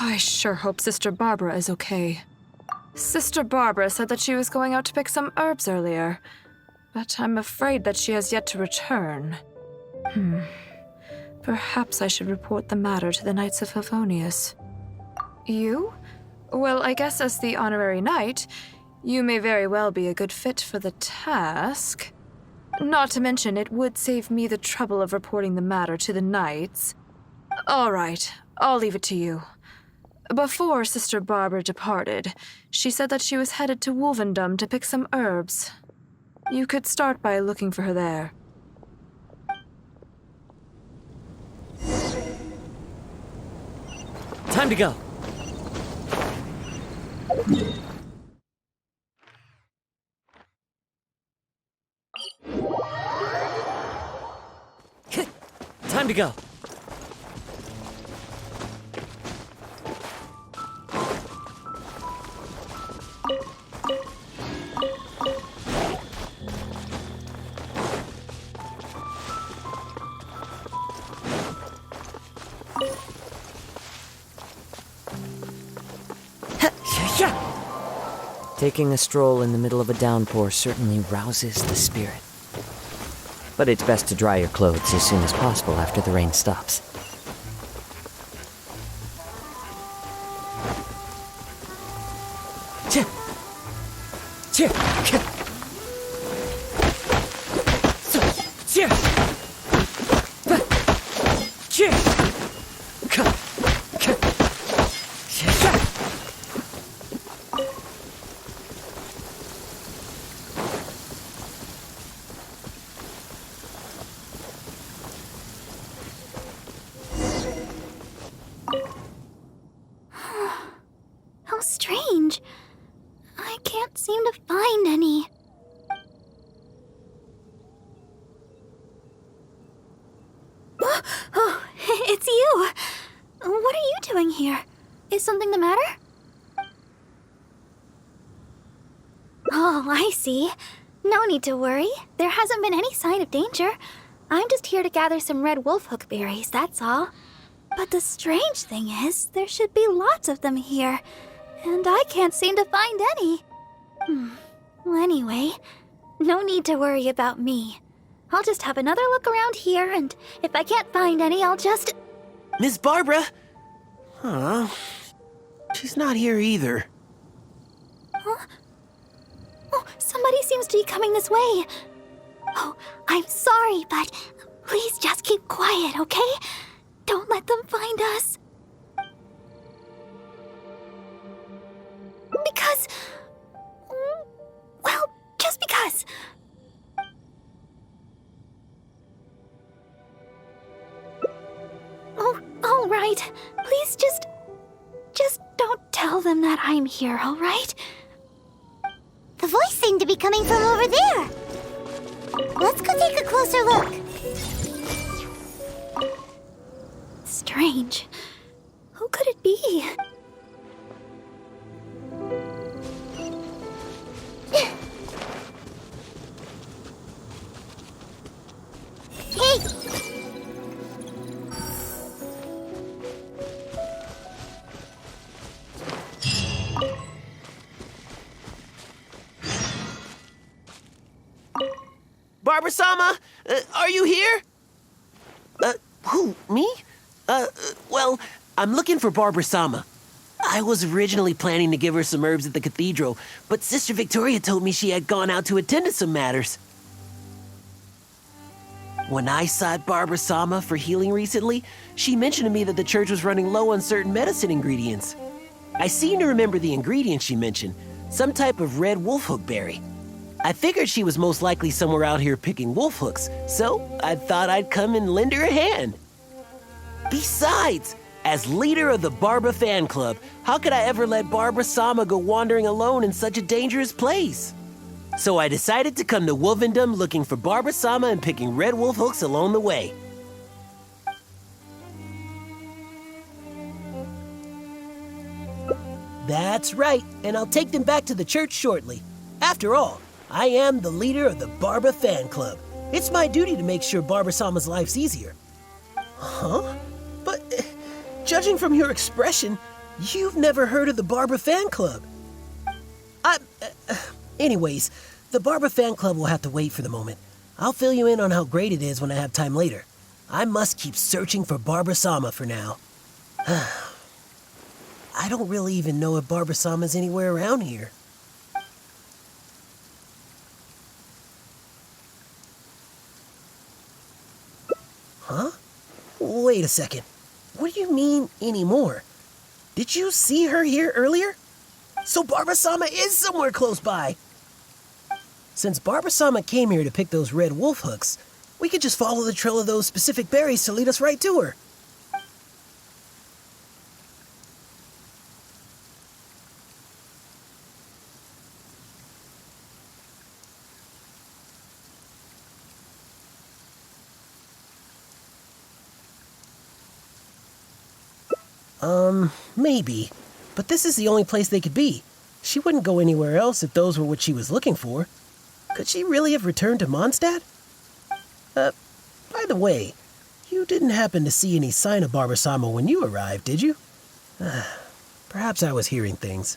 I sure hope Sister Barbara is okay. Sister Barbara said that she was going out to pick some herbs earlier, but I'm afraid that she has yet to return. Perhaps I should report the matter to the Knights of Favonius. You? Well, I guess as the honorary knight, you may very well be a good fit for the task. Not to mention, it would save me the trouble of reporting the matter to the knights. All right, I'll leave it to you. Before Sister Barbara departed, she said that she was headed to Wolvendom to pick some herbs. You could start by looking for her there. Time to go. Time to go. Taking a stroll in the middle of a downpour certainly rouses the spirit. But it's best to dry your clothes as soon as possible after the rain stops. How strange. I can't seem to find any. Oh, it's you. What are you doing here? Is something the matter? Oh, I see. No need to worry. There hasn't been any sign of danger. I'm just here to gather some red wolfhook berries, that's all. But the strange thing is, there should be lots of them here, and I can't seem to find any. Well, anyway, no need to worry about me. I'll just have another look around here, and if I can't find any, I'll just... Miss Barbara? Huh? She's not here either. Huh? Oh, somebody seems to be coming this way. Oh, I'm sorry, but please just keep quiet, okay? Don't let them find us. Because... well, just because. Oh, all right. Please just don't tell them that I'm here, all right? The voice seemed to be coming from over there. Let's go take a closer look. Strange. Who could it be? Hey! Barbara-sama, are you here? Who, me? Well, I'm looking for Barbara-sama. I was originally planning to give her some herbs at the cathedral, but Sister Victoria told me she had gone out to attend to some matters. When I sought Barbara-sama for healing recently, she mentioned to me that the church was running low on certain medicine ingredients. I seem to remember the ingredients she mentioned, some type of red wolfhook berry. I figured she was most likely somewhere out here picking wolfhooks, so I thought I'd come and lend her a hand. Besides, as leader of the Barbara fan club, how could I ever let Barbara-sama go wandering alone in such a dangerous place? So I decided to come to Wolvendom looking for Barbara-sama and picking red wolfhooks along the way. That's right, and I'll take them back to the church shortly. After all, I am the leader of the Barbara fan club. It's my duty to make sure Barbara-sama's life's easier. Huh? But, judging from your expression, You've never heard of the Barbara Fan Club? Anyways, the Barbara Fan Club will have to wait for the moment. I'll fill you in on how great it is when I have time later. I must keep searching for Barbara-sama for now. I don't really even know if Barbara-sama's anywhere around here. Huh? Wait a second. What do you mean, anymore? Did you see her here earlier? So Barbara-sama is somewhere close by. Since Barbara-sama came here to pick those red wolf hooks, we could just follow the trail of those specific berries to lead us right to her. Maybe. But this is the only place they could be. She wouldn't go anywhere else if those were what she was looking for. Could she really have returned to Mondstadt? By the way, you didn't happen to see any sign of Barbara-sama when you arrived, did you? Perhaps I was hearing things.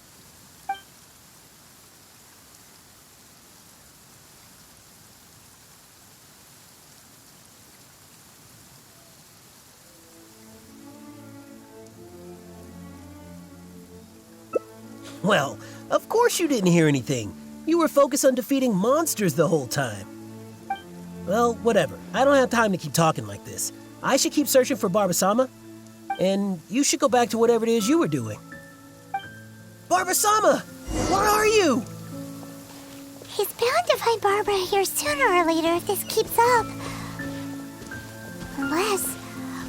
Well, of course you didn't hear anything. You were focused on defeating monsters the whole time. Well, whatever. I don't have time to keep talking like this. I should keep searching for Barbara-sama, and you should go back to whatever it is you were doing. Barbara-sama! Where are you? He's bound to find Barbara here sooner or later if this keeps up. Unless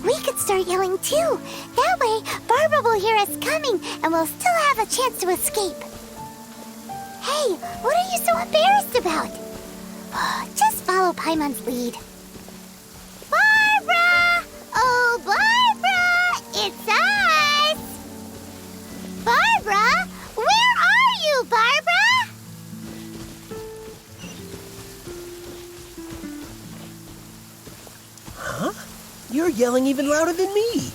we could start yelling too. That way, Barbara will hear us coming and we'll still have a chance to escape. Hey, what are you so embarrassed about? Just follow Paimon's lead. Barbara! Oh, Barbara! It's us! Barbara? Where are you, Barbara? Huh? You're yelling even louder than me.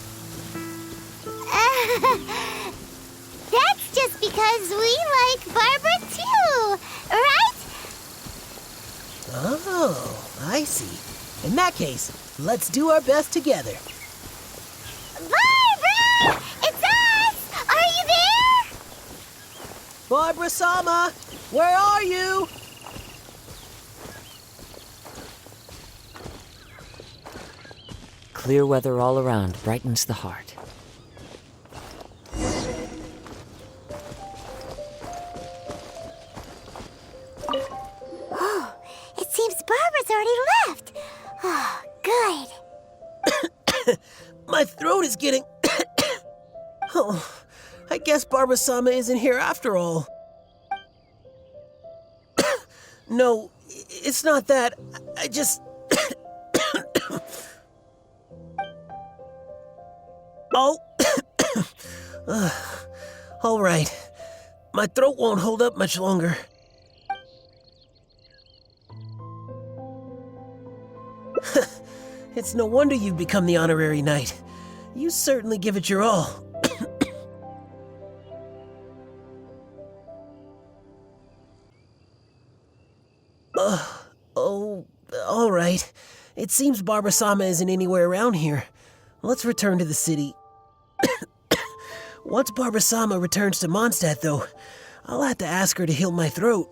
That's just because we like Barbara too, right? Oh, I see. In that case, let's do our best together. Barbara! It's us! Are you there? Barbara-sama, where are you? Clear weather all around brightens the heart. Oh, it seems Barbara's already left. Oh, good. My throat is getting... Oh, I guess Barbara-sama isn't here after all. No, it's not that. I just... Oh, all right. My throat won't hold up much longer. It's no wonder you've become the honorary knight. You certainly give it your all. Oh, all right. It seems Barbara-sama isn't anywhere around here. Let's return to the city. Once Barbara-sama returns to Mondstadt, though, I'll have to ask her to heal my throat.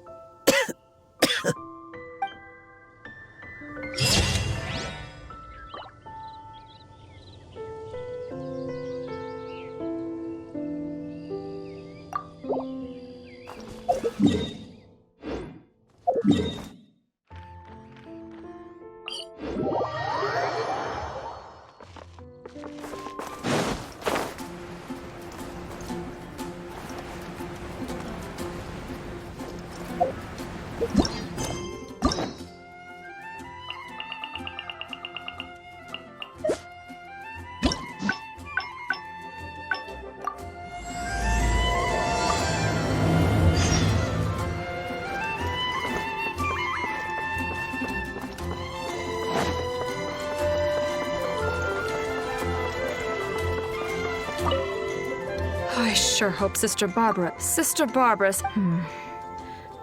I sure hope Sister Barbara...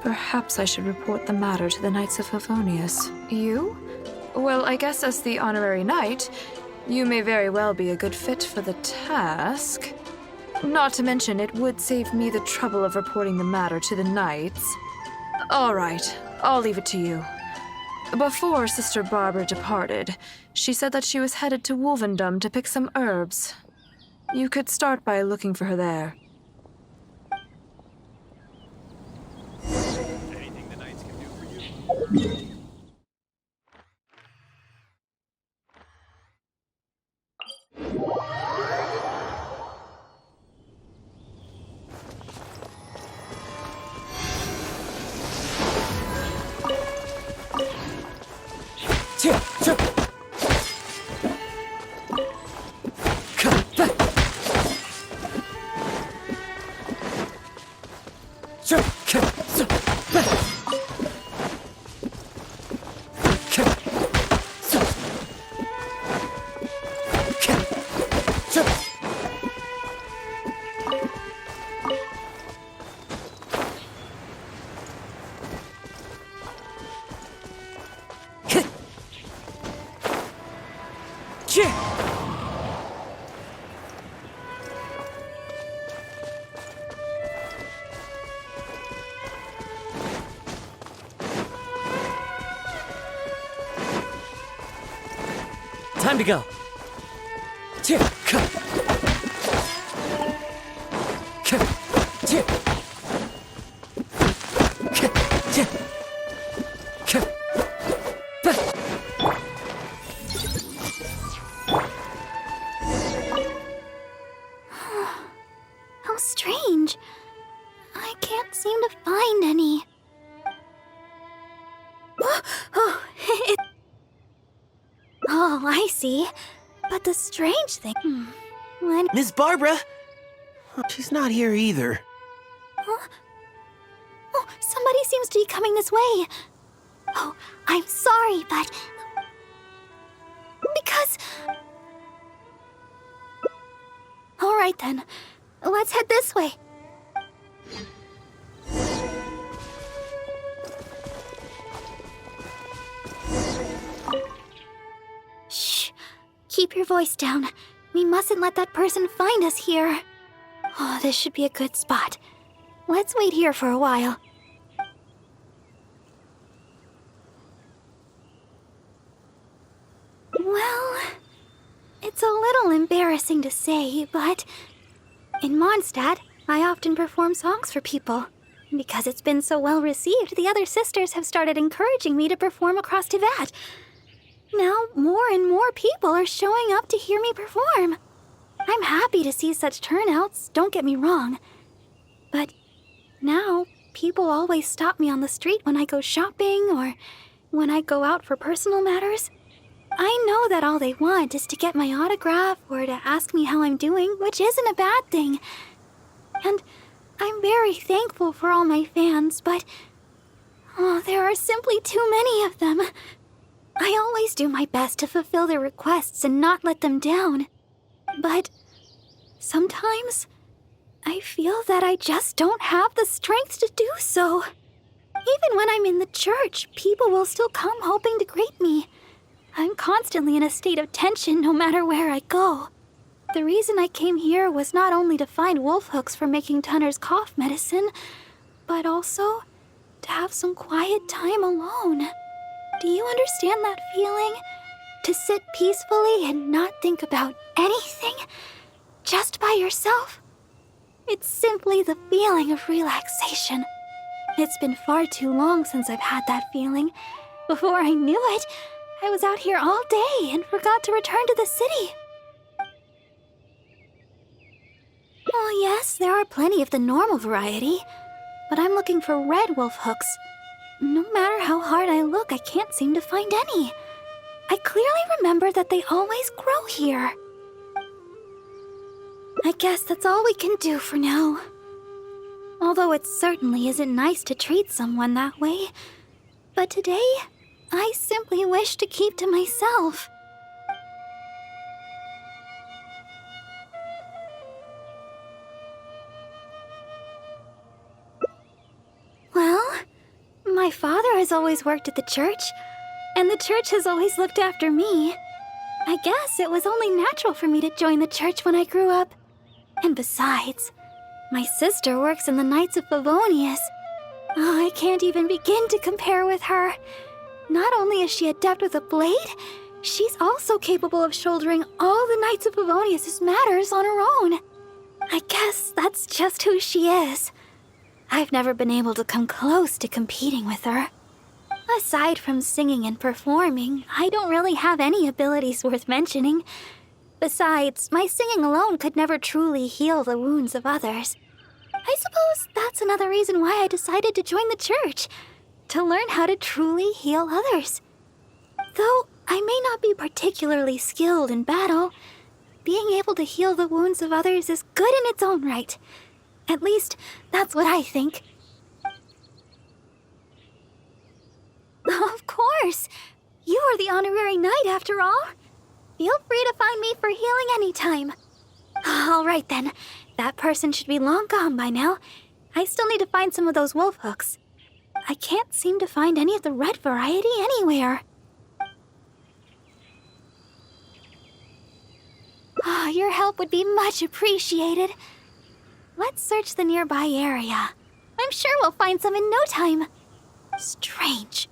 Perhaps I should report the matter to the Knights of Favonius. You? Well, I guess as the honorary knight, you may very well be a good fit for the task. Not to mention, it would save me the trouble of reporting the matter to the knights. All right, I'll leave it to you. Before Sister Barbara departed, she said that she was headed to Wolvendom to pick some herbs. You could start by looking for her there. Anything the knights can do for you? Time to go. How strange. I can't seem to find any. Oh, I see. But the strange thing... When... Miss Barbara? She's not here either. Huh? Oh, somebody seems to be coming this way. Oh, I'm sorry, but... Because... All right, then. Let's head this way. Shh. Keep your voice down. We mustn't let that person find us here. Oh, this should be a good spot. Let's wait here for a while. Well, it's a little embarrassing to say, but in Mondstadt, I often perform songs for people. Because it's been so well received, the other sisters have started encouraging me to perform across Tivat. Now, more and more people are showing up to hear me perform. I'm happy to see such turnouts, don't get me wrong. But now, people always stop me on the street when I go shopping or when I go out for personal matters. I know that all they want is to get my autograph or to ask me how I'm doing, which isn't a bad thing. And I'm very thankful for all my fans, but there are simply too many of them. I always do my best to fulfill their requests and not let them down. But sometimes I feel that I just don't have the strength to do so. Even when I'm in the church, people will still come hoping to greet me. I'm constantly in a state of tension no matter where I go. The reason I came here was not only to find wolf hooks for making Tunner's cough medicine, but also to have some quiet time alone. Do you understand that feeling? To sit peacefully and not think about anything? Just by yourself? It's simply the feeling of relaxation. It's been far too long since I've had that feeling. Before I knew it, I was out here all day and forgot to return to the city. Oh yes, there are plenty of the normal variety, but I'm looking for red wolf hooks. No matter how hard I look, I can't seem to find any. I clearly remember that they always grow here. I guess that's all we can do for now. Although it certainly isn't nice to treat someone that way. But today, I simply wish to keep to myself. My father has always worked at the church, and the church has always looked after me. I guess it was only natural for me to join the church when I grew up. And besides, my sister works in the Knights of Favonius. Oh, I can't even begin to compare with her. Not only is she adept with a blade, she's also capable of shouldering all the Knights of Favonius' matters on her own. I guess that's just who she is. I've never been able to come close to competing with her. Aside from singing and performing, I don't really have any abilities worth mentioning. Besides, my singing alone could never truly heal the wounds of others. I suppose that's another reason why I decided to join the church, to learn how to truly heal others. Though I may not be particularly skilled in battle, being able to heal the wounds of others is good in its own right. At least, that's what I think. Of course! You are the honorary knight, after all. Feel free to find me for healing anytime. All right, then. That person should be long gone by now. I still need to find some of those wolf hooks. I can't seem to find any of the red variety anywhere. Your help would be much appreciated. Let's search the nearby area. I'm sure we'll find some in no time. Strange.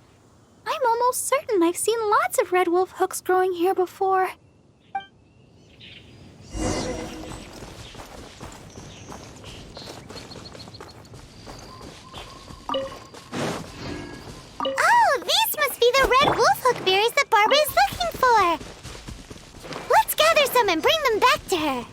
I'm almost certain I've seen lots of red wolf hooks growing here before. Oh, these must be the red wolf hook berries that Barbara is looking for. Let's gather some and bring them back to her.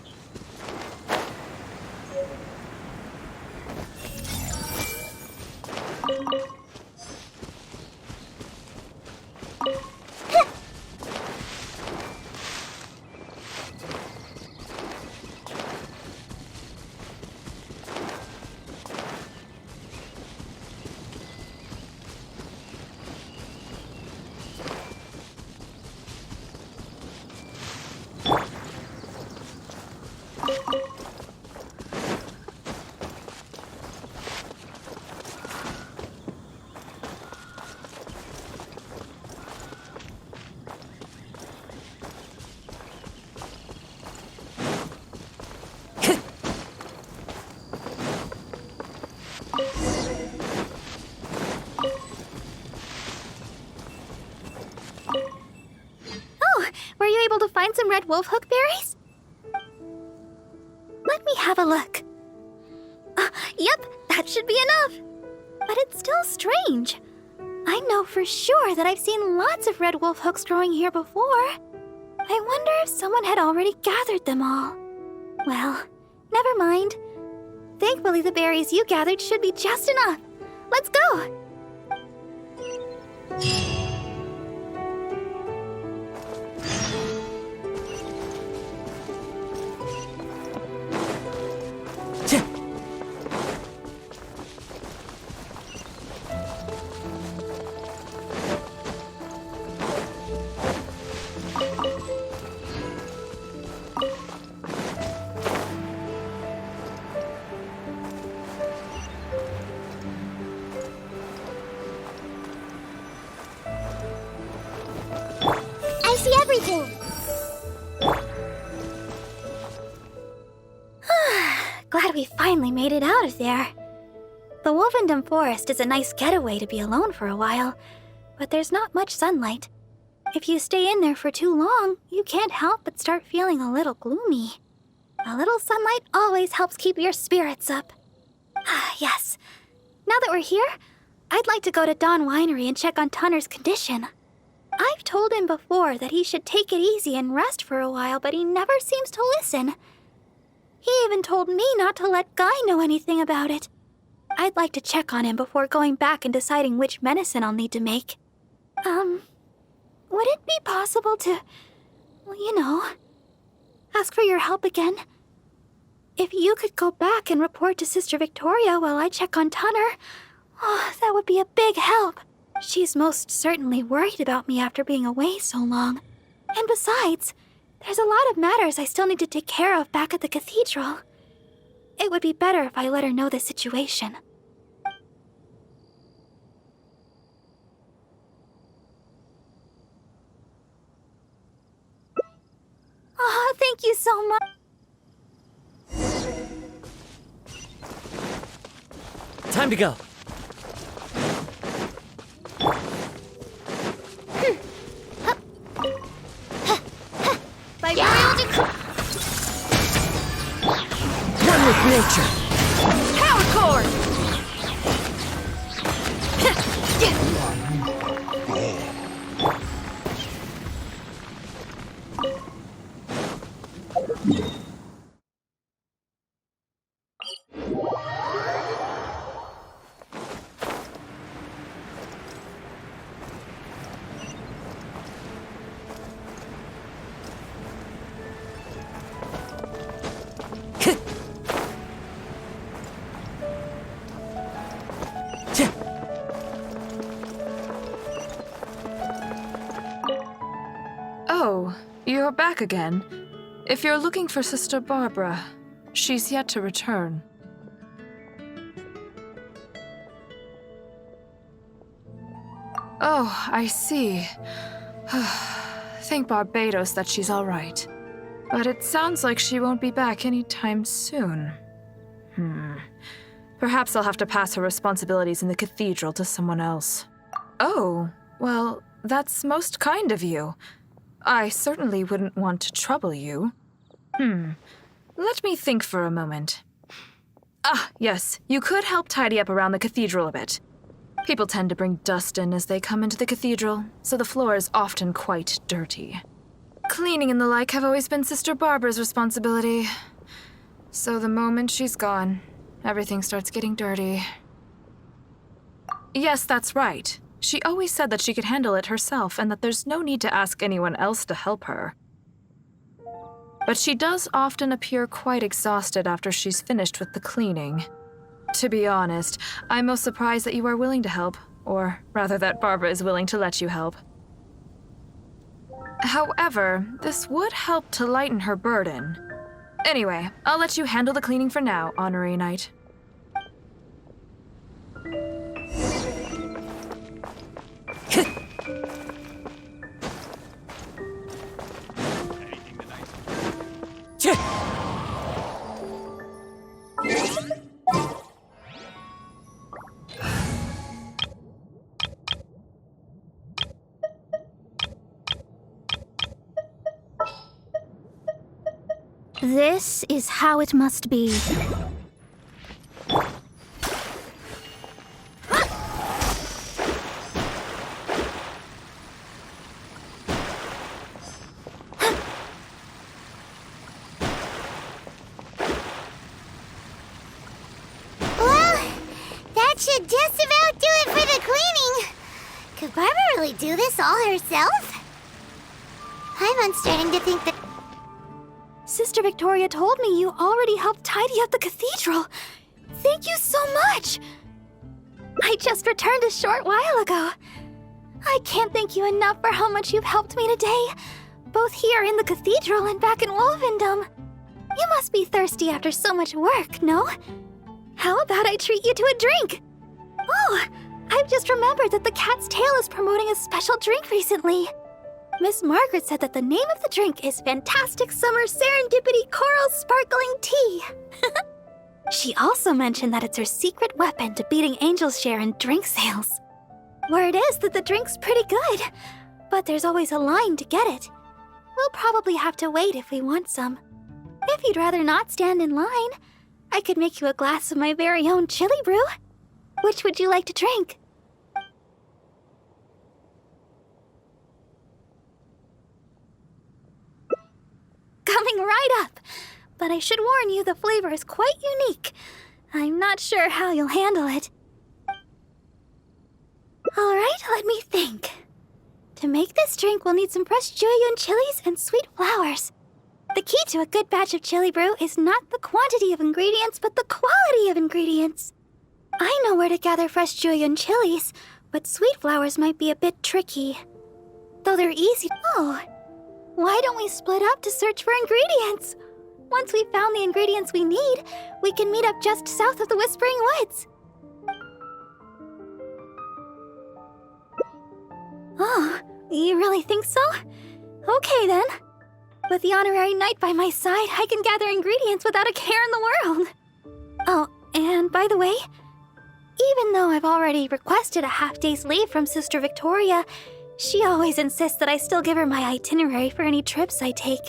Were you able to find some red wolf hook berries? Let me have a look. Yep, that should be enough. But it's still strange. I know for sure that I've seen lots of red wolf hooks growing here before. I wonder if someone had already gathered them all. Well, never mind. Thankfully, the berries you gathered should be just enough. Let's go! I see everything. Glad we finally made it out of there. The Wolvendom Forest is a nice getaway to be alone for a while, but there's not much sunlight. If you stay in there for too long, you can't help but start feeling a little gloomy. A little sunlight always helps keep your spirits up. Yes. Now that we're here, I'd like to go to Dawn Winery and check on Tunner's condition. I've told him before that he should take it easy and rest for a while, but he never seems to listen. He even told me not to let Guy know anything about it. I'd like to check on him before going back and deciding which medicine I'll need to make. Would it be possible to, ask for your help again? If you could go back and report to Sister Victoria while I check on Tunner, that would be a big help. She's most certainly worried about me after being away so long. And besides, there's a lot of matters I still need to take care of back at the cathedral. It would be better if I let her know the situation. so much. Time to go. By royal decree. One with nature. Power cord! Oh, you're back again. If you're looking for Sister Barbara, she's yet to return. Oh, I see. Thank Barbados that she's all right. But it sounds like she won't be back anytime soon. Perhaps I'll have to pass her responsibilities in the cathedral to someone else. Oh, well, that's most kind of you. I certainly wouldn't want to trouble you. Let me think for a moment. Ah, yes, you could help tidy up around the cathedral a bit. People tend to bring dust in as they come into the cathedral, so the floor is often quite dirty. Cleaning and the like have always been Sister Barbara's responsibility. So the moment she's gone, everything starts getting dirty. Yes, that's right. She always said that she could handle it herself and that there's no need to ask anyone else to help her. But she does often appear quite exhausted after she's finished with the cleaning. To be honest, I'm most surprised that you are willing to help, or rather that Barbara is willing to let you help. However, this would help to lighten her burden. Anyway, I'll let you handle the cleaning for now, Honorary Knight. Anything the knights This is how it must be. Well, that should just about do it for the cleaning. Could Barbara really do this all herself? I'm starting to think that... Sister Victoria told me you already helped tidy up the cathedral. Thank you so much. I just returned a short while ago. I can't thank you enough for how much you've helped me today, both here in the cathedral and back in Wolvendom. You must be thirsty after so much work, no? How about I treat you to a drink? Oh, I've just remembered that the Cat's Tail is promoting a special drink recently. Miss Margaret said that the name of the drink is Fantastic Summer Serendipity Coral Sparkling Tea. She also mentioned that it's her secret weapon to beating Angel's share in drink sales. Word is that the drink's pretty good, but there's always a line to get it. We'll probably have to wait if we want some. If you'd rather not stand in line, I could make you a glass of my very own chili brew. Which would you like to drink? Coming right up. But I should warn you, the flavor is quite unique. I'm not sure how you'll handle it. All right, let me think. To make this drink, we'll need some fresh jueyun chilies and sweet flowers. The key to a good batch of chili brew is not the quantity of ingredients, but the quality of ingredients. I know where to gather fresh jueyun chilies, but sweet flowers might be a bit tricky. Though they're easy. Oh, why don't we split up to search for ingredients? Once we've found the ingredients we need, we can meet up just south of the Whispering Woods. Oh, you really think so? Okay then. With the honorary knight by my side, I can gather ingredients without a care in the world. Oh, and by the way, even though I've already requested a half-day's leave from Sister Victoria, she always insists that I still give her my itinerary for any trips I take.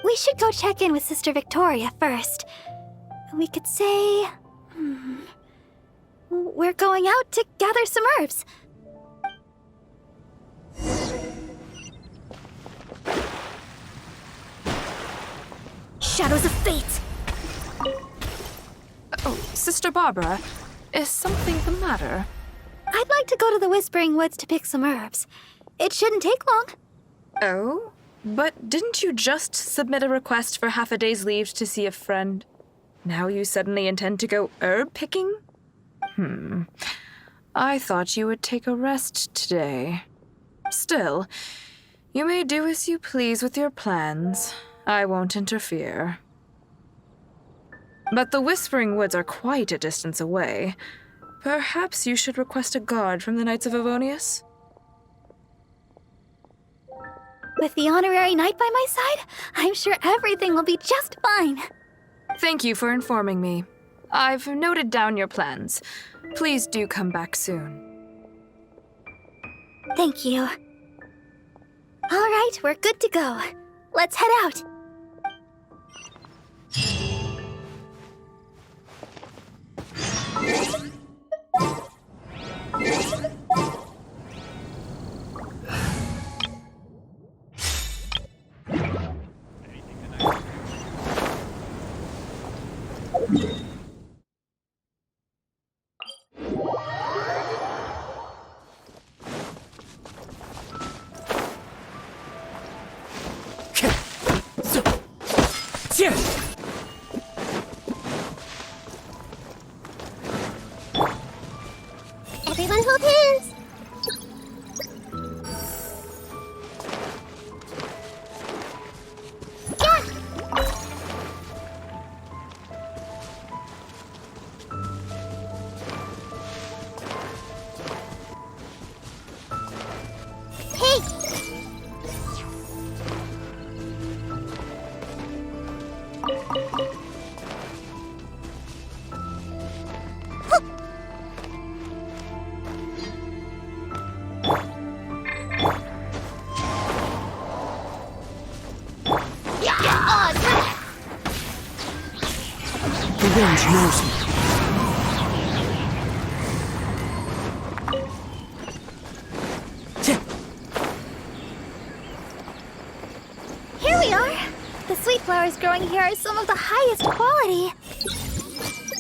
We should go check in with Sister Victoria first. We could say... we're going out to gather some herbs. Shadows of Fate! Oh, Sister Barbara, is something the matter? I'd like to go to the Whispering Woods to pick some herbs. It shouldn't take long. Oh? But didn't you just submit a request for half a day's leave to see a friend? Now you suddenly intend to go herb picking? I thought you would take a rest today. Still, you may do as you please with your plans. I won't interfere. But the Whispering Woods are quite a distance away. Perhaps you should request a guard from the Knights of Avonius? With the honorary knight by my side, I'm sure everything will be just fine. Thank you for informing me. I've noted down your plans. Please do come back soon. Thank you. All right, we're good to go. Let's head out. Everyone hold hands! Yeah! Hey! The range knows me. Here we are. The sweet flowers growing here are some of the highest quality.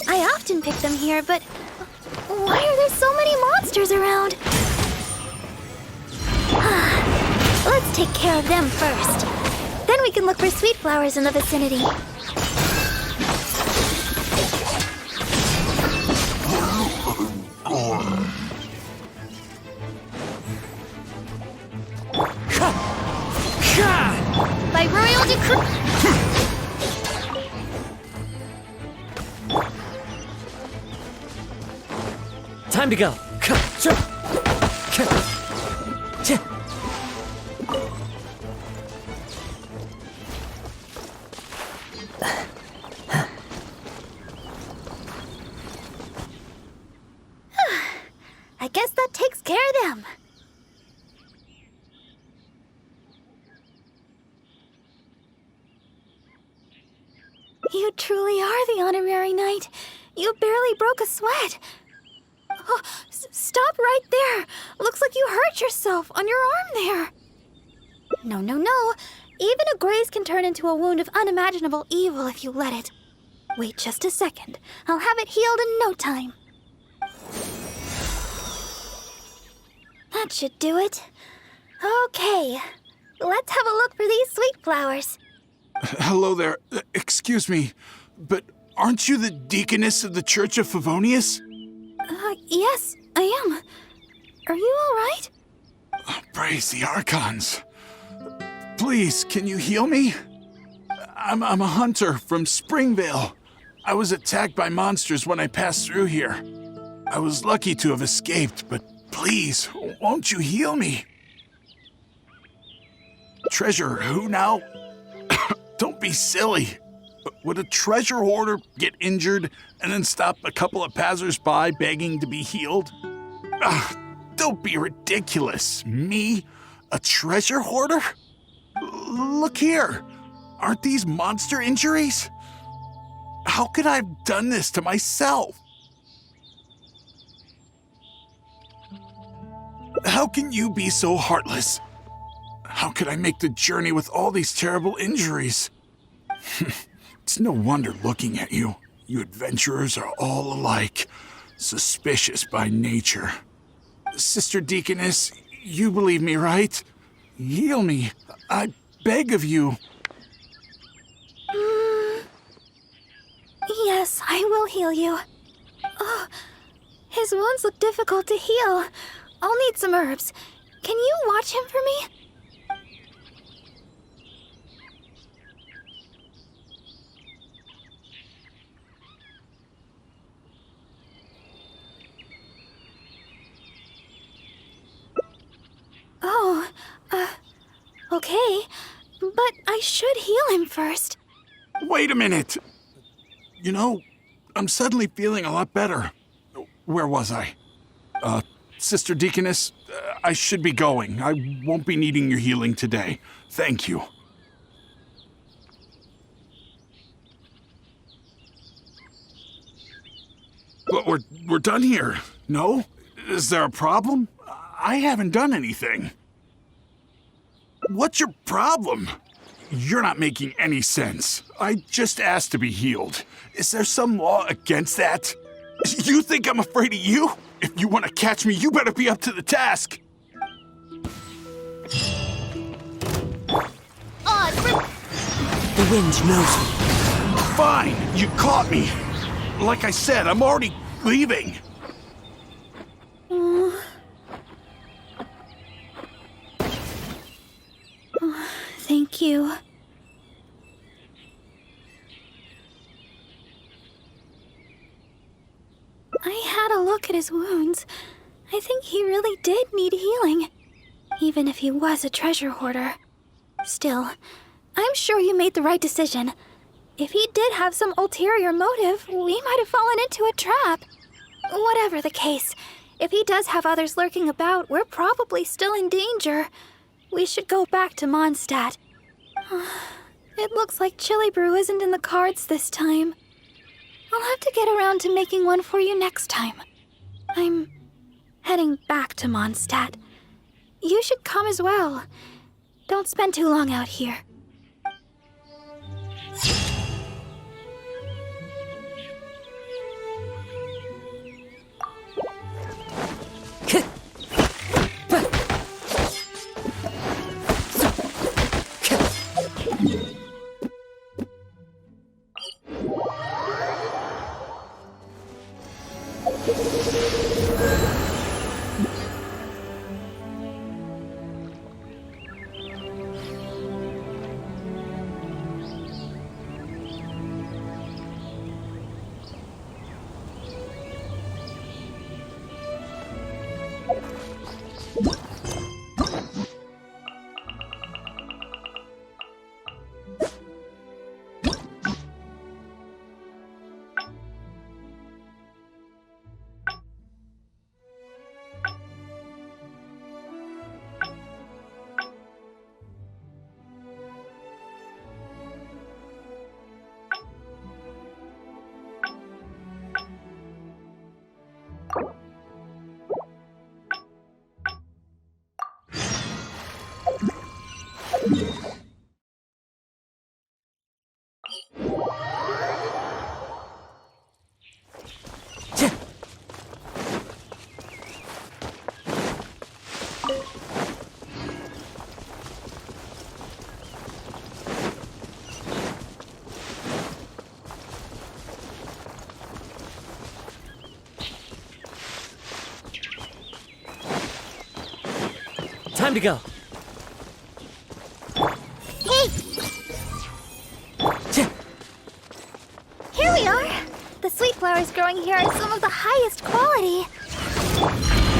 I often pick them here, but why are there so many monsters around? Let's take care of them first. Then we can look for sweet flowers in the vicinity. By royal decree. Time to go. I guess that takes care of them. You truly are the honorary knight. You barely broke a sweat. Oh, stop right there. Looks like you hurt yourself on your arm there. No, no, no. Even a graze can turn into a wound of unimaginable evil if you let it. Wait just a second. I'll have it healed in no time. That should do it. Okay, let's have a look for these sweet flowers. Hello there. Excuse me, but aren't you the deaconess of the Church of Favonius? Yes, I am. Are you all right? Praise the Archons. Please, can you heal me? I'm a hunter from Springvale. I was attacked by monsters when I passed through here. I was lucky to have escaped, but please, won't you heal me? Treasure, who now? be silly. Would a treasure hoarder get injured and then stop a couple of passers-by begging to be healed? Don't be ridiculous. Me? A treasure hoarder? Look here. Aren't these monster injuries? How could I have done this to myself? How can you be so heartless? How could I make the journey with all these terrible injuries? It's no wonder looking at you. You adventurers are all alike, suspicious by nature. Sister Deaconess, you believe me, right? Heal me. I beg of you. Yes, I will heal you. Oh, his wounds look difficult to heal. I'll need some herbs. Can you watch him for me? Oh, okay. But I should heal him first. Wait a minute. You know, I'm suddenly feeling a lot better. Where was I? Sister Deaconess, I should be going. I won't be needing your healing today. Thank you. But we're done here, no? Is there a problem? I haven't done anything. What's your problem? You're not making any sense. I just asked to be healed. Is there some law against that? You think I'm afraid of you? If you want to catch me, you better be up to the task. The wind knows me. Fine, you caught me. Like I said, I'm already leaving. Thank you. I had a look at his wounds. I think he really did need healing, even if he was a treasure hoarder. Still, I'm sure you made the right decision. If he did have some ulterior motive, we might have fallen into a trap. Whatever the case, if he does have others lurking about, we're probably still in danger. We should go back to Mondstadt. It looks like chili brew isn't in the cards this time. I'll have to get around to making one for you next time. I'm heading back to Mondstadt. You should come as well. Don't spend too long out here. Time to go. Hey! Here we are! The sweet flowers growing here are some of the highest quality.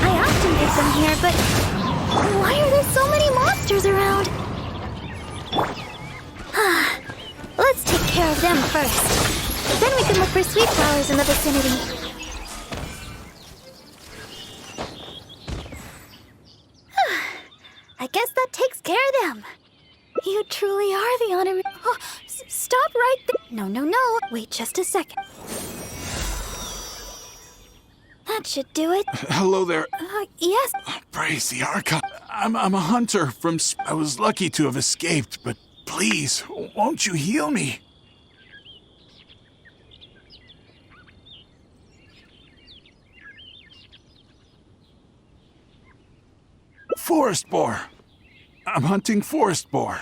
I often pick them here, but why are there so many monsters around? care of them first. Then we can look for sweet flowers in the vicinity. I guess that takes care of them. You truly are the honorary... Oh, stop right there. No. Wait just a second. That should do it. Hello there. Yes. Praise the Archon. I'm a hunter from... I was lucky to have escaped, but please, won't you heal me? Forest boar. I'm hunting forest boar.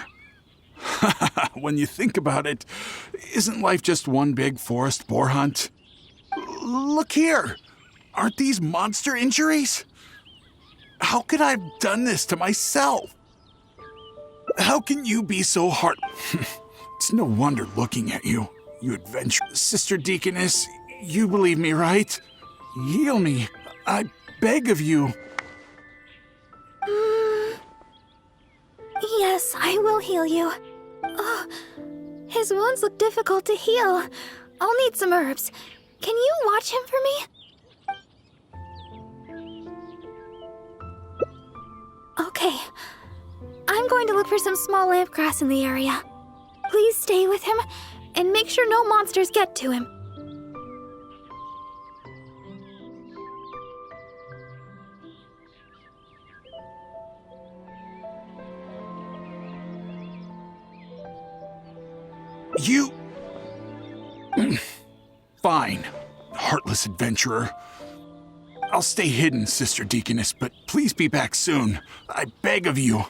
When you think about it, isn't life just one big forest boar hunt? Look here. Aren't these monster injuries? How could I have done this to myself? How can you be so hard? It's no wonder looking at you, you adventure. Sister Deaconess, you believe me, right? Heal me. I beg of you. Yes, I will heal you. Oh, his wounds look difficult to heal. I'll need some herbs. Can you watch him for me? Okay. I'm going to look for some small lamp grass in the area. Please stay with him and make sure no monsters get to him. You... Fine, heartless adventurer. I'll stay hidden, Sister Deaconess, but please be back soon. I beg of you.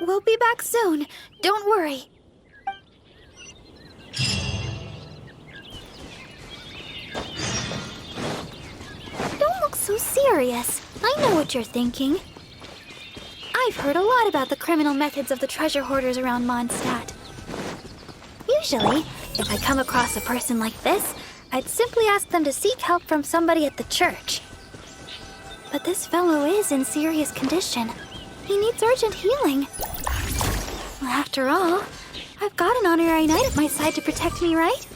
We'll be back soon. Don't worry. Don't look so serious. I know what you're thinking. I've heard a lot about the criminal methods of the treasure hoarders around Mondstadt. Usually, if I come across a person like this, I'd simply ask them to seek help from somebody at the church. But this fellow is in serious condition. He needs urgent healing. After all, I've got an honorary knight at my side to protect me, right?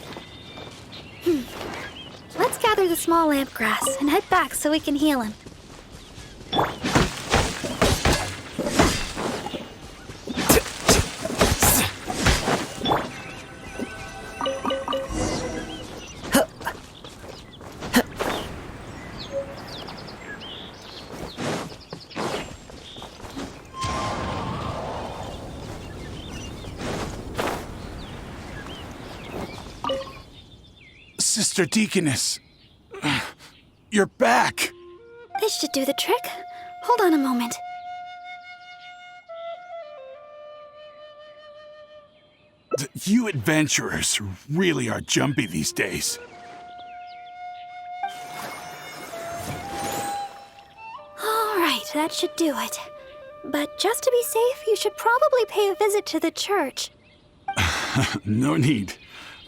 Let's gather the small lamp grass and head back so we can heal him. Sister Deaconess, you're back. This should do the trick. Hold on a moment. You adventurers really are jumpy these days. All right, that should do it. But just to be safe, you should probably pay a visit to the church. No need.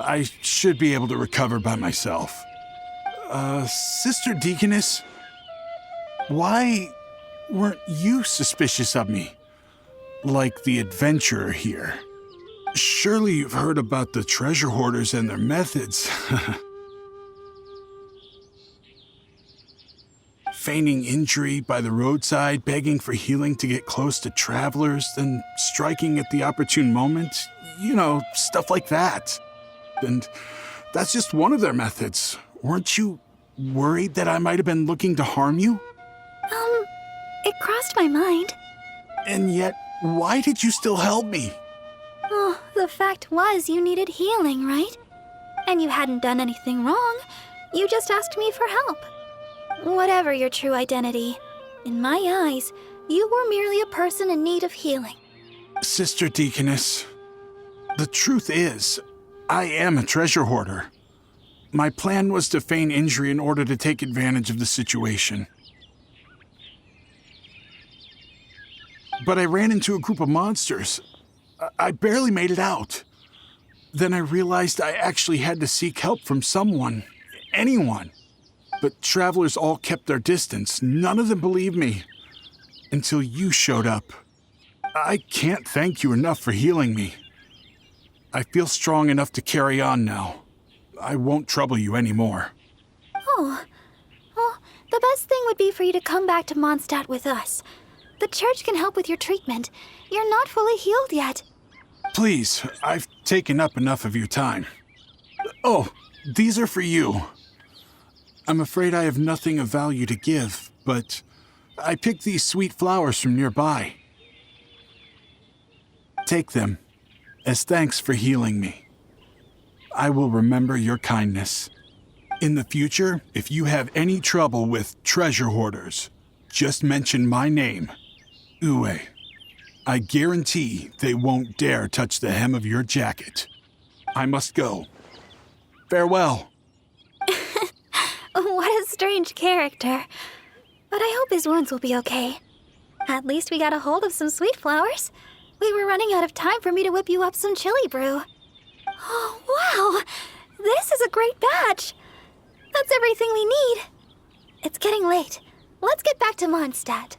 I should be able to recover by myself. Sister Deaconess, why weren't you suspicious of me? Like the adventurer here. Surely you've heard about the treasure hoarders and their methods. Feigning injury by the roadside, begging for healing to get close to travelers, then striking at the opportune moment. You know, stuff like that. And that's just one of their methods. Weren't you worried that I might have been looking to harm you? It crossed my mind. And yet, why did you still help me? Oh, the fact was you needed healing, right? And you hadn't done anything wrong. You just asked me for help. Whatever your true identity, in my eyes, you were merely a person in need of healing. Sister Deaconess, the truth is, I am a treasure hoarder. My plan was to feign injury in order to take advantage of the situation. But I ran into a group of monsters. I barely made it out. Then I realized I actually had to seek help from someone, anyone. But travelers all kept their distance. None of them believed me. Until you showed up. I can't thank you enough for healing me. I feel strong enough to carry on now. I won't trouble you anymore. Oh, well, the best thing would be for you to come back to Mondstadt with us. The church can help with your treatment. You're not fully healed yet. Please, I've taken up enough of your time. Oh, these are for you. I'm afraid I have nothing of value to give, but I picked these sweet flowers from nearby. Take them, as thanks for healing me. I will remember your kindness. In the future, if you have any trouble with treasure hoarders, just mention my name, Ue. I guarantee they won't dare touch the hem of your jacket. I must go. Farewell. What a strange character. But I hope his wounds will be okay. At least we got a hold of some sweet flowers. We were running out of time for me to whip you up some chili brew. Oh, wow! This is a great batch! That's everything we need. It's getting late. Let's get back to Mondstadt.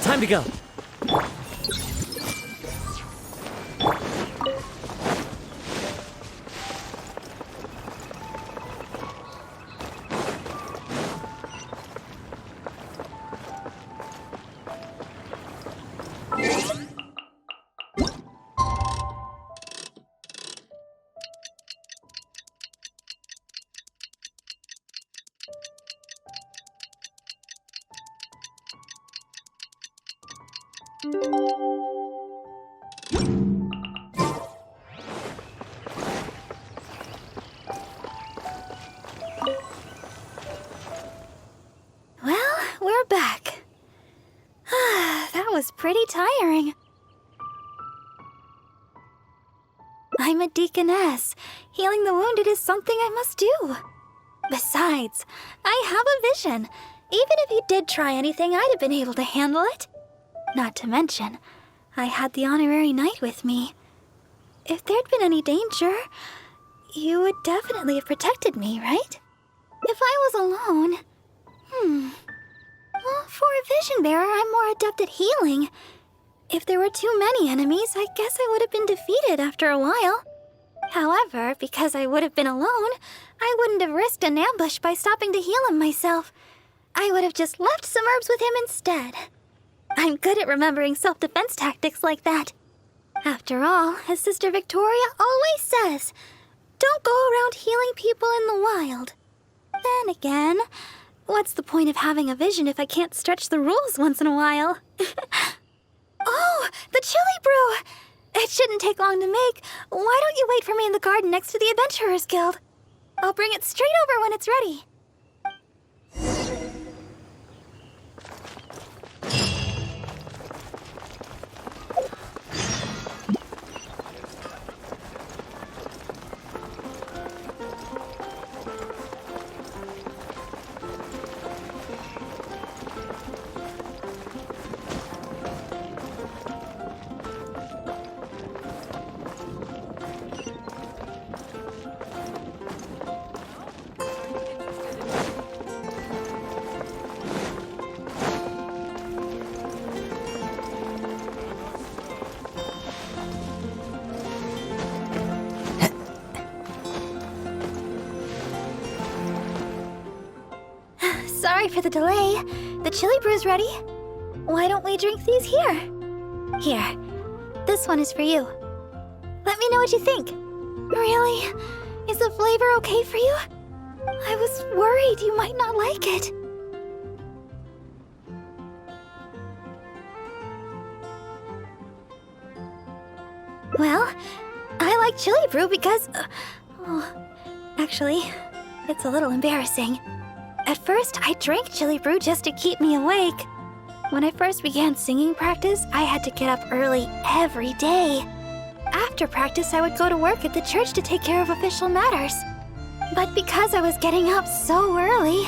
Time to go. Well, we're back. That was pretty tiring. I'm a deaconess. Healing the wounded is something I must do. Besides, I have a vision. Even if you did try anything, I'd have been able to handle it. Not to mention, I had the honorary knight with me. If there'd been any danger, you would definitely have protected me, right? If I was alone... Well, for a vision bearer, I'm more adept at healing. If there were too many enemies, I guess I would have been defeated after a while. However, because I would have been alone, I wouldn't have risked an ambush by stopping to heal him myself. I would have just left some herbs with him instead. I'm good at remembering self-defense tactics like that. After all, as Sister Victoria always says, don't go around healing people in the wild. Then again, what's the point of having a vision if I can't stretch the rules once in a while? Oh, the chili brew! It shouldn't take long to make. Why don't you wait for me in the garden next to the Adventurers Guild? I'll bring it straight over when it's ready. Sorry for the delay. The chili brew's ready. Why don't we drink these here? Here. This one is for you. Let me know what you think. Really? Is the flavor okay for you? I was worried you might not like it. Well, I like chili brew because... Actually, it's a little embarrassing. At first, I drank chili brew just to keep me awake. When I first began singing practice, I had to get up early every day. After practice, I would go to work at the church to take care of official matters. But because I was getting up so early,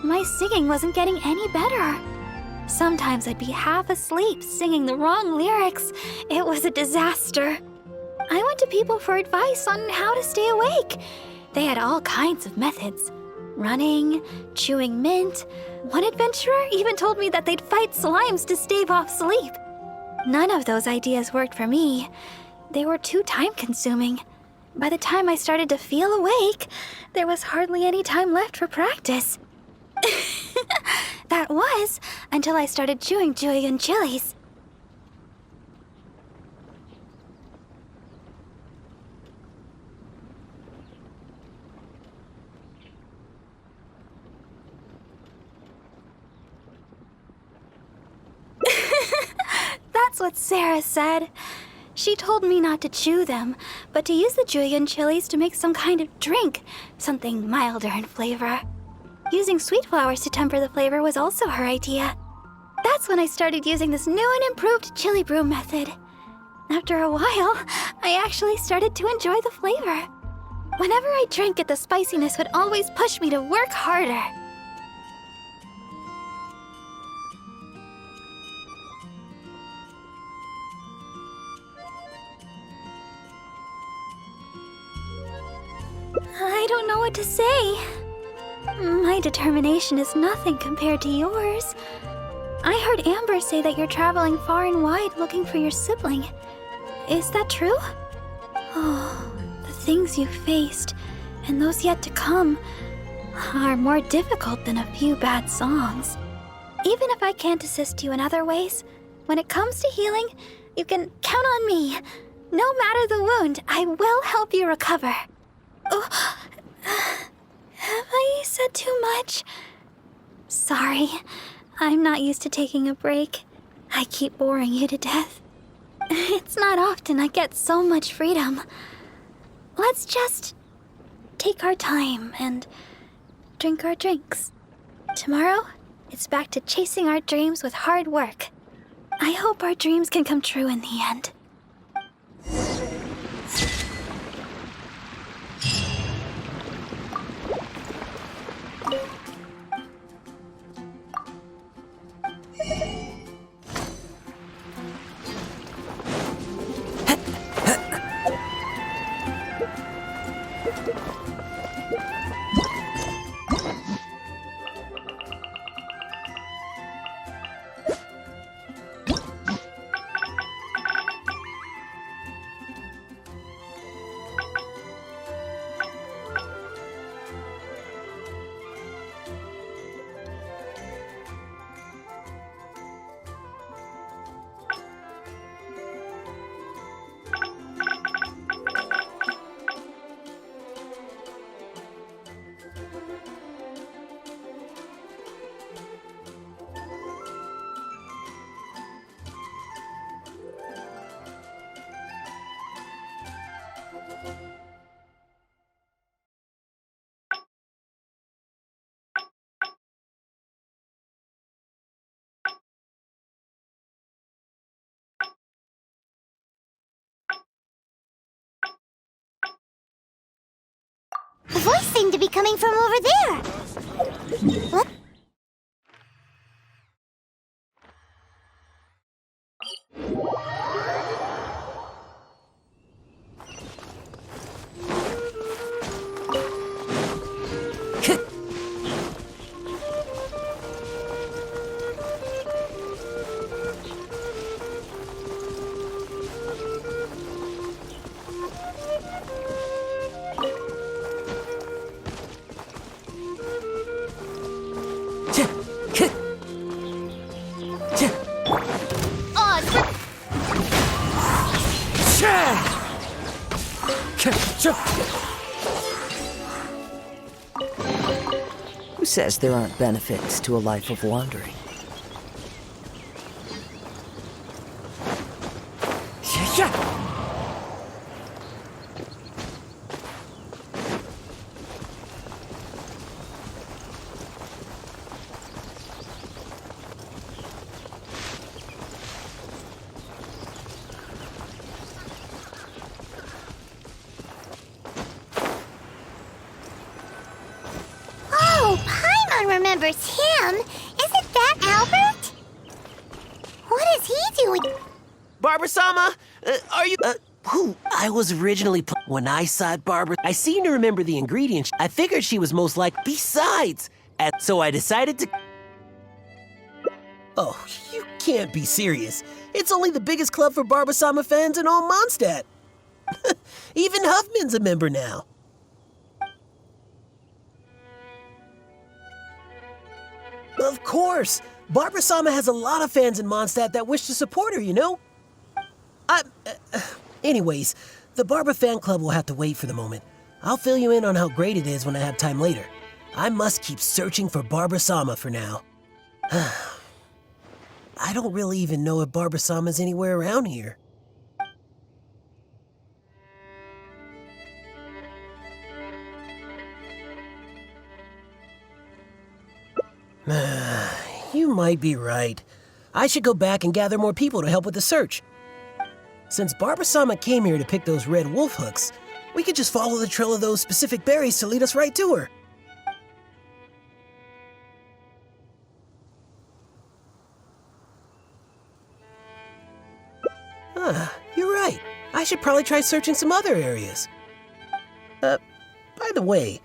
my singing wasn't getting any better. Sometimes I'd be half asleep singing the wrong lyrics. It was a disaster. I went to people for advice on how to stay awake. They had all kinds of methods. Running, chewing mint. One adventurer even told me that they'd fight slimes to stave off sleep. None of those ideas worked for me. They were too time-consuming. By the time I started to feel awake, there was hardly any time left for practice. That was until I started chewing julienne chilies. That's what Sarah said. She told me not to chew them, but to use the julienne chilies to make some kind of drink, something milder in flavor. Using sweet flowers to temper the flavor was also her idea. That's when I started using this new and improved chili brew method. After a while, I actually started to enjoy the flavor. Whenever I drank it, the spiciness would always push me to work harder. I don't know what to say. My determination is nothing compared to yours. I heard Amber say that you're traveling far and wide looking for your sibling. Is that true? Oh, the things you faced, and those yet to come, are more difficult than a few bad songs. Even if I can't assist you in other ways, when it comes to healing, you can count on me. No matter the wound, I will help you recover. Oh, have I said too much? Sorry, I'm not used to taking a break. I keep boring you to death. It's not often I get so much freedom. Let's just take our time and drink our drinks. Tomorrow, it's back to chasing our dreams with hard work. I hope our dreams can come true in the end. The voice seemed to be coming from over there. What? Who says there aren't benefits to a life of wandering? everyone remembers him. Isn't that Albert? What is he doing? Barbara-sama, are you... who? I was originally... When I saw Barbara, I seem to remember the ingredients. I figured she was most like... Besides, so I decided to... Oh, you can't be serious. It's only the biggest club for Barbara-sama fans in all Mondstadt. Even Huffman's a member now. Of course. Barbara-sama has a lot of fans in Mondstadt that wish to support her, you know? Anyways, the Barbara fan club will have to wait for the moment. I'll fill you in on how great it is when I have time later. I must keep searching for Barbara-sama for now. I don't really even know if Barbara-sama's anywhere around here. You might be right. I should go back and gather more people to help with the search. Since Barbara-sama came here to pick those red wolf hooks, we could just follow the trail of those specific berries to lead us right to her. You're right. I should probably try searching some other areas. By the way,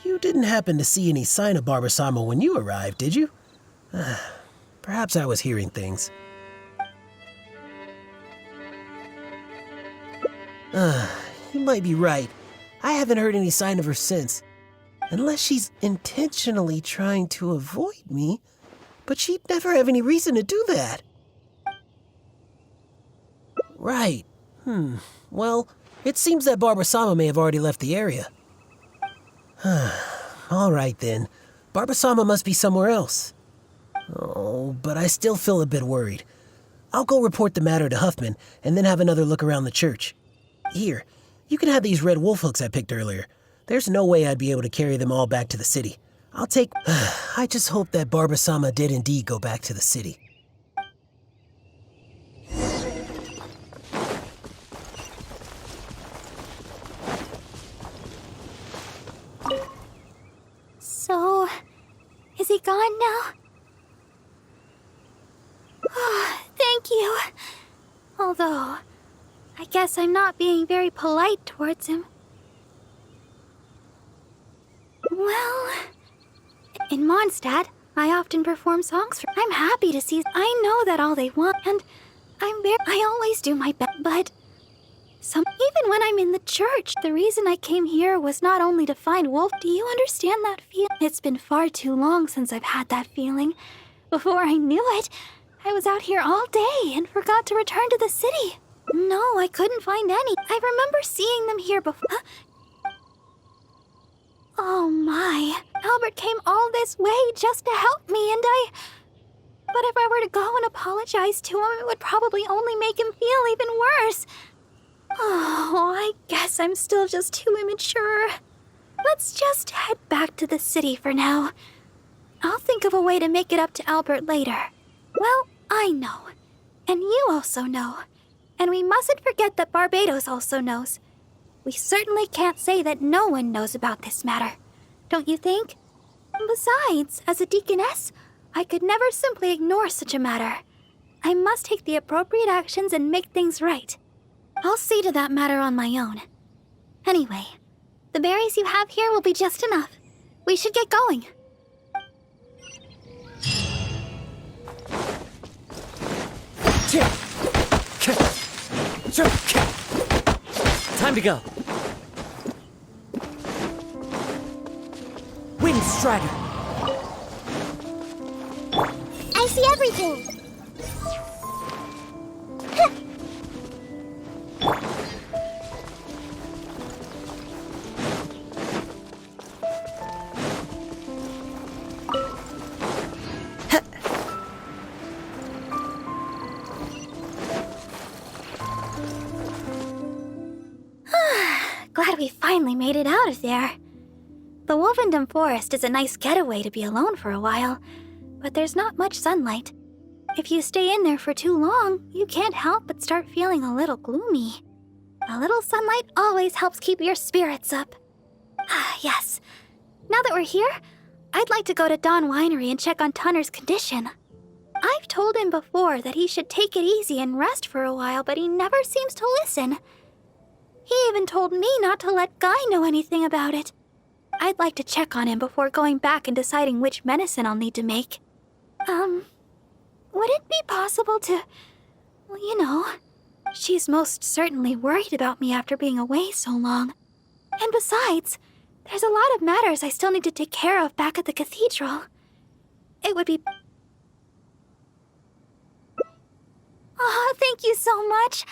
you didn't happen to see any sign of Barbara-sama when you arrived, did you? Perhaps I was hearing things. You might be right. I haven't heard any sign of her since. Unless she's intentionally trying to avoid me, but she'd never have any reason to do that. Right. Well, it seems that Barbara-sama may have already left the area. All right then. Barbara-sama must be somewhere else. Oh, but I still feel a bit worried. I'll go report the matter to Huffman and then have another look around the church. Here, you can have these red wolf hooks I picked earlier. There's no way I'd be able to carry them all back to the city. I'll take... I just hope that Barbara-sama did indeed go back to the city. So, is he gone now? Oh, thank you. Although, I guess I'm not being very polite towards him. Well, in Mondstadt, I often perform songs for... I'm happy to see... I know that all they want, and I always do my best, but... Even when I'm in the church, the reason I came here was not only to find Wolf. Do you understand that feeling? It's been far too long since I've had that feeling. Before I knew it, I was out here all day and forgot to return to the city. No, I couldn't find any. I remember seeing them here before. Oh my. Albert came all this way just to help me, and But if I were to go and apologize to him, it would probably only make him feel even worse. Oh, I guess I'm still just too immature. Let's just head back to the city for now. I'll think of a way to make it up to Albert later. Well, I know. And you also know. And we mustn't forget that Barbados also knows. We certainly can't say that no one knows about this matter. Don't you think? Besides, as a deaconess, I could never simply ignore such a matter. I must take the appropriate actions and make things right. I'll see to that matter on my own. Anyway, the berries you have here will be just enough. We should get going. Time to go. Wind Strider. I see everything. Glad we finally made it out of there. The Wolvendom Forest is a nice getaway to be alone for a while, but there's not much sunlight. If you stay in there for too long, you can't help but start feeling a little gloomy. A little sunlight always helps keep your spirits up. Yes. Now that we're here, I'd like to go to Dawn Winery and check on Tunner's condition. I've told him before that he should take it easy and rest for a while, but he never seems to listen. He even told me not to let Guy know anything about it. I'd like to check on him before going back and deciding which medicine I'll need to make. Would it be possible to... well, you know, she's most certainly worried about me after being away so long. And besides, there's a lot of matters I still need to take care of back at the cathedral. It would be... Oh, thank you so much.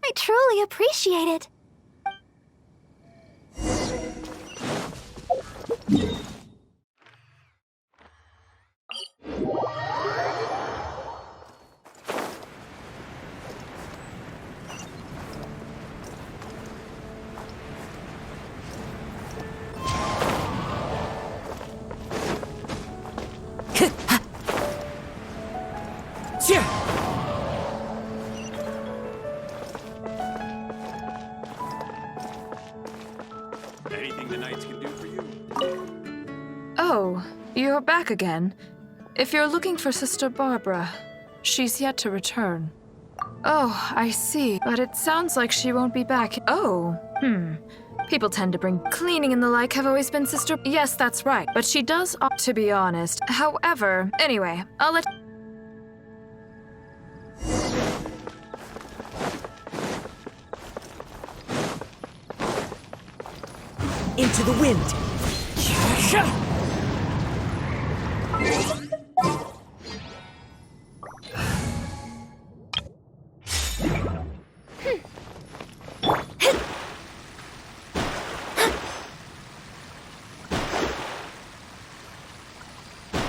I truly appreciate it. Anything the knights can do for you? Oh, you're back again. If you're looking for Sister Barbara, she's yet to return. Oh, I see. But it sounds like she won't be back. Oh, People tend to bring cleaning and the like have always been Sister... Yes, that's right. But she does, to be honest. However, anyway, I'll let... Into the wind!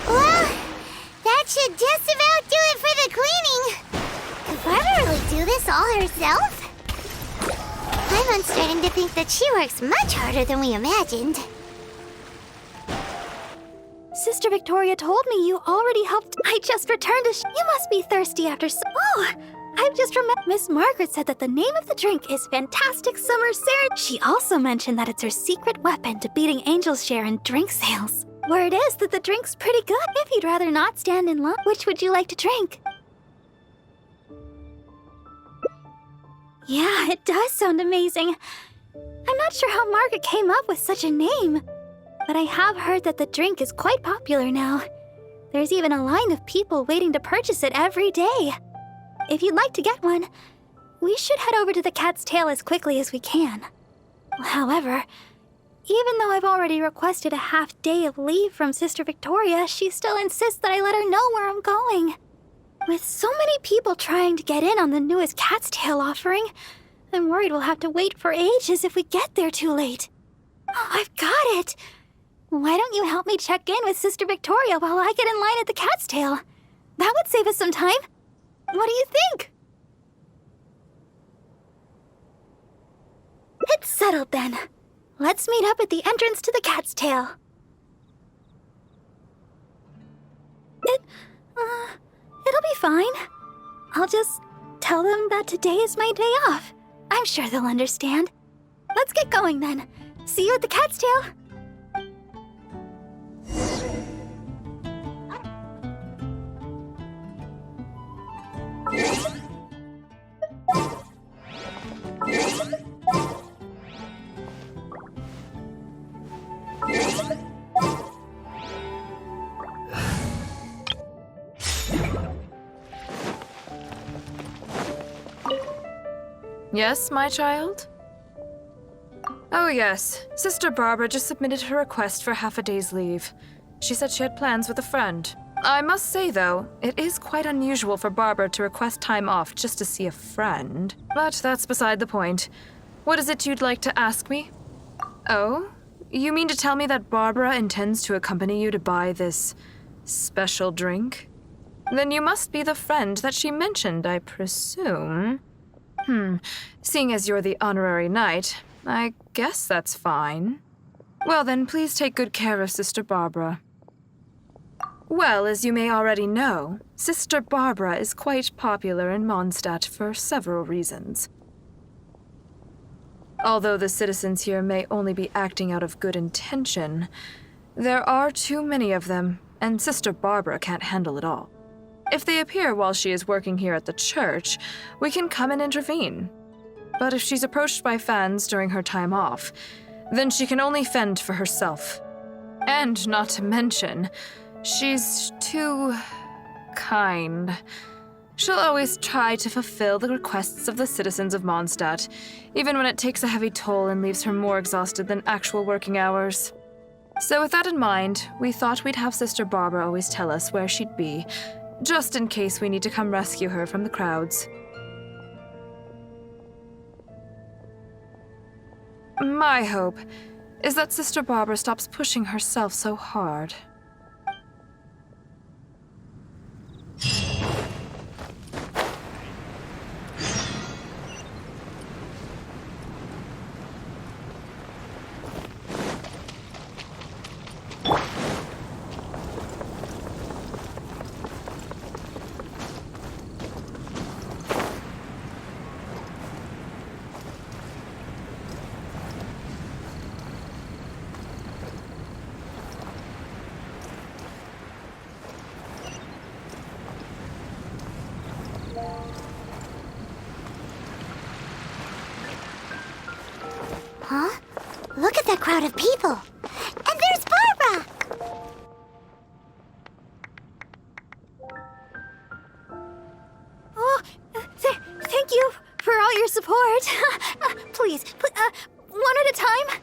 Well, that should just about do it for the cleaning. Could Barbara really do this all herself? I'm starting to think that she works much harder than we imagined. Sister Victoria told me you already helped. I just returned to You must be thirsty after Oh, I've just remembered. Miss Margaret said that the name of the drink is Fantastic Summer Serenade. She also mentioned that it's her secret weapon to beating Angel's share in drink sales. Word is that the drink's pretty good. If you'd rather not stand in line, which would you like to drink? Yeah, it does sound amazing. I'm not sure how Margaret came up with such a name, but I have heard that the drink is quite popular now. There's even a line of people waiting to purchase it every day. If you'd like to get one, we should head over to the Cat's Tail as quickly as we can. However, even though I've already requested a half day of leave from Sister Victoria, she still insists that I let her know where I'm going. With so many people trying to get in on the newest Cat's Tail offering, I'm worried we'll have to wait for ages if we get there too late. Oh, I've got it! Why don't you help me check in with Sister Victoria while I get in line at the Cat's Tail? That would save us some time. What do you think? It's settled then. Let's meet up at the entrance to the Cat's Tail. It'll be fine. I'll just tell them that today is my day off. I'm sure they'll understand. Let's get going then. See you at the Cat's Tail. Yes, my child? Oh yes, Sister Barbara just submitted her request for half a day's leave. She said she had plans with a friend. I must say, though, it is quite unusual for Barbara to request time off just to see a friend. But that's beside the point. What is it you'd like to ask me? Oh? You mean to tell me that Barbara intends to accompany you to buy this special drink? Then you must be the friend that she mentioned, I presume. Seeing as you're the honorary knight, I guess that's fine. Well then, please take good care of Sister Barbara. Well, as you may already know, Sister Barbara is quite popular in Mondstadt for several reasons. Although the citizens here may only be acting out of good intention, There are too many of them, and Sister Barbara can't handle it all. If they appear while she is working here at the church, we can come and intervene. But if she's approached by fans during her time off, then she can only fend for herself. And not to mention, she's too kind. She'll always try to fulfill the requests of the citizens of Mondstadt, even when it takes a heavy toll and leaves her more exhausted than actual working hours. So with that in mind, we thought we'd have Sister Barbara always tell us where she'd be, just in case we need to come rescue her from the crowds. My hope is that Sister Barbara stops pushing herself so hard. Huh? Look at that crowd of people! And there's Barbara! Oh, thank you for all your support. Please, one at a time.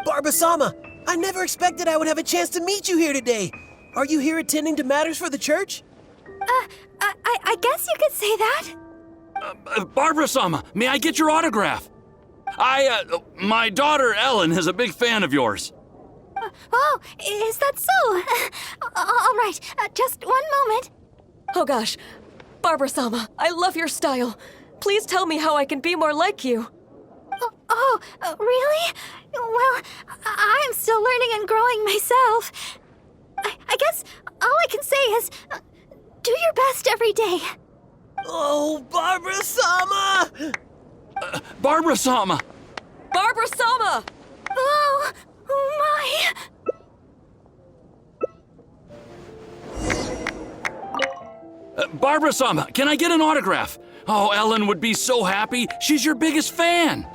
Barbara-sama, I never expected I would have a chance to meet you here today. Are you here attending to matters for the church? I guess you could say that. Barbara-sama, may I get your autograph? My daughter Ellen is a big fan of yours. Oh, is that so? All right, just one moment. Oh gosh, Barbara-sama, I love your style. Please tell me how I can be more like you. Really? Well, I'm still learning and growing myself. I guess all I can say is, do your best every day. Oh, Barbara-sama! Barbara-sama! Barbara-sama! Oh my! Barbara-sama, can I get an autograph? Oh, Ellen would be so happy. She's your biggest fan.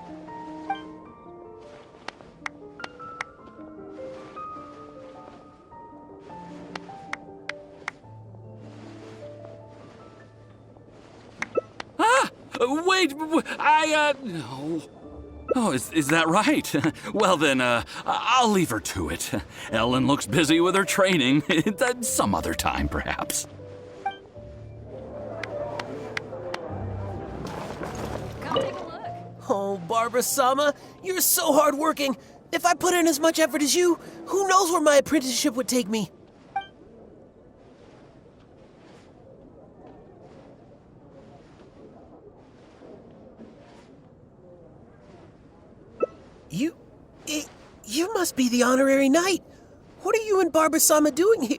Wait, no. Oh, is that right? Well then, I'll leave her to it. Ellen looks busy with her training. Some other time, perhaps. Come take a look. Oh, Barbara-sama, you're so hardworking. If I put in as much effort as you, who knows where my apprenticeship would take me? You must be the honorary knight. What are you and Barbara-sama doing here?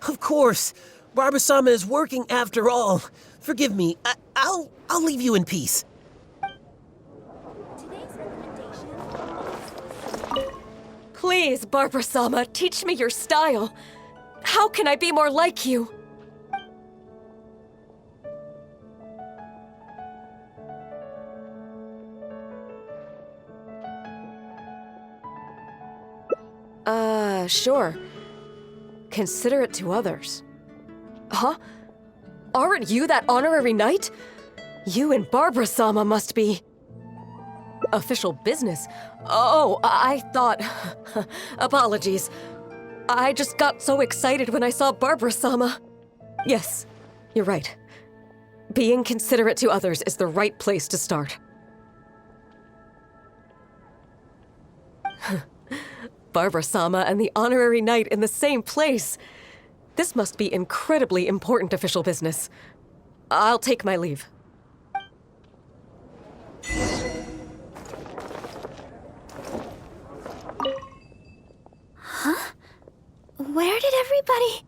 Of course. Barbara-sama is working after all. Forgive me. I'll leave you in peace. Please, Barbara-sama, teach me your style. How can I be more like you? Sure. Considerate to others. Huh? Aren't you that honorary knight? You and Barbara-sama must be... official business. Oh, I thought... Apologies. I just got so excited when I saw Barbara-sama. Yes, you're right. Being considerate to others is the right place to start. Barbara-sama and the honorary knight in the same place. This must be incredibly important official business. I'll take my leave. Huh? Where did everybody...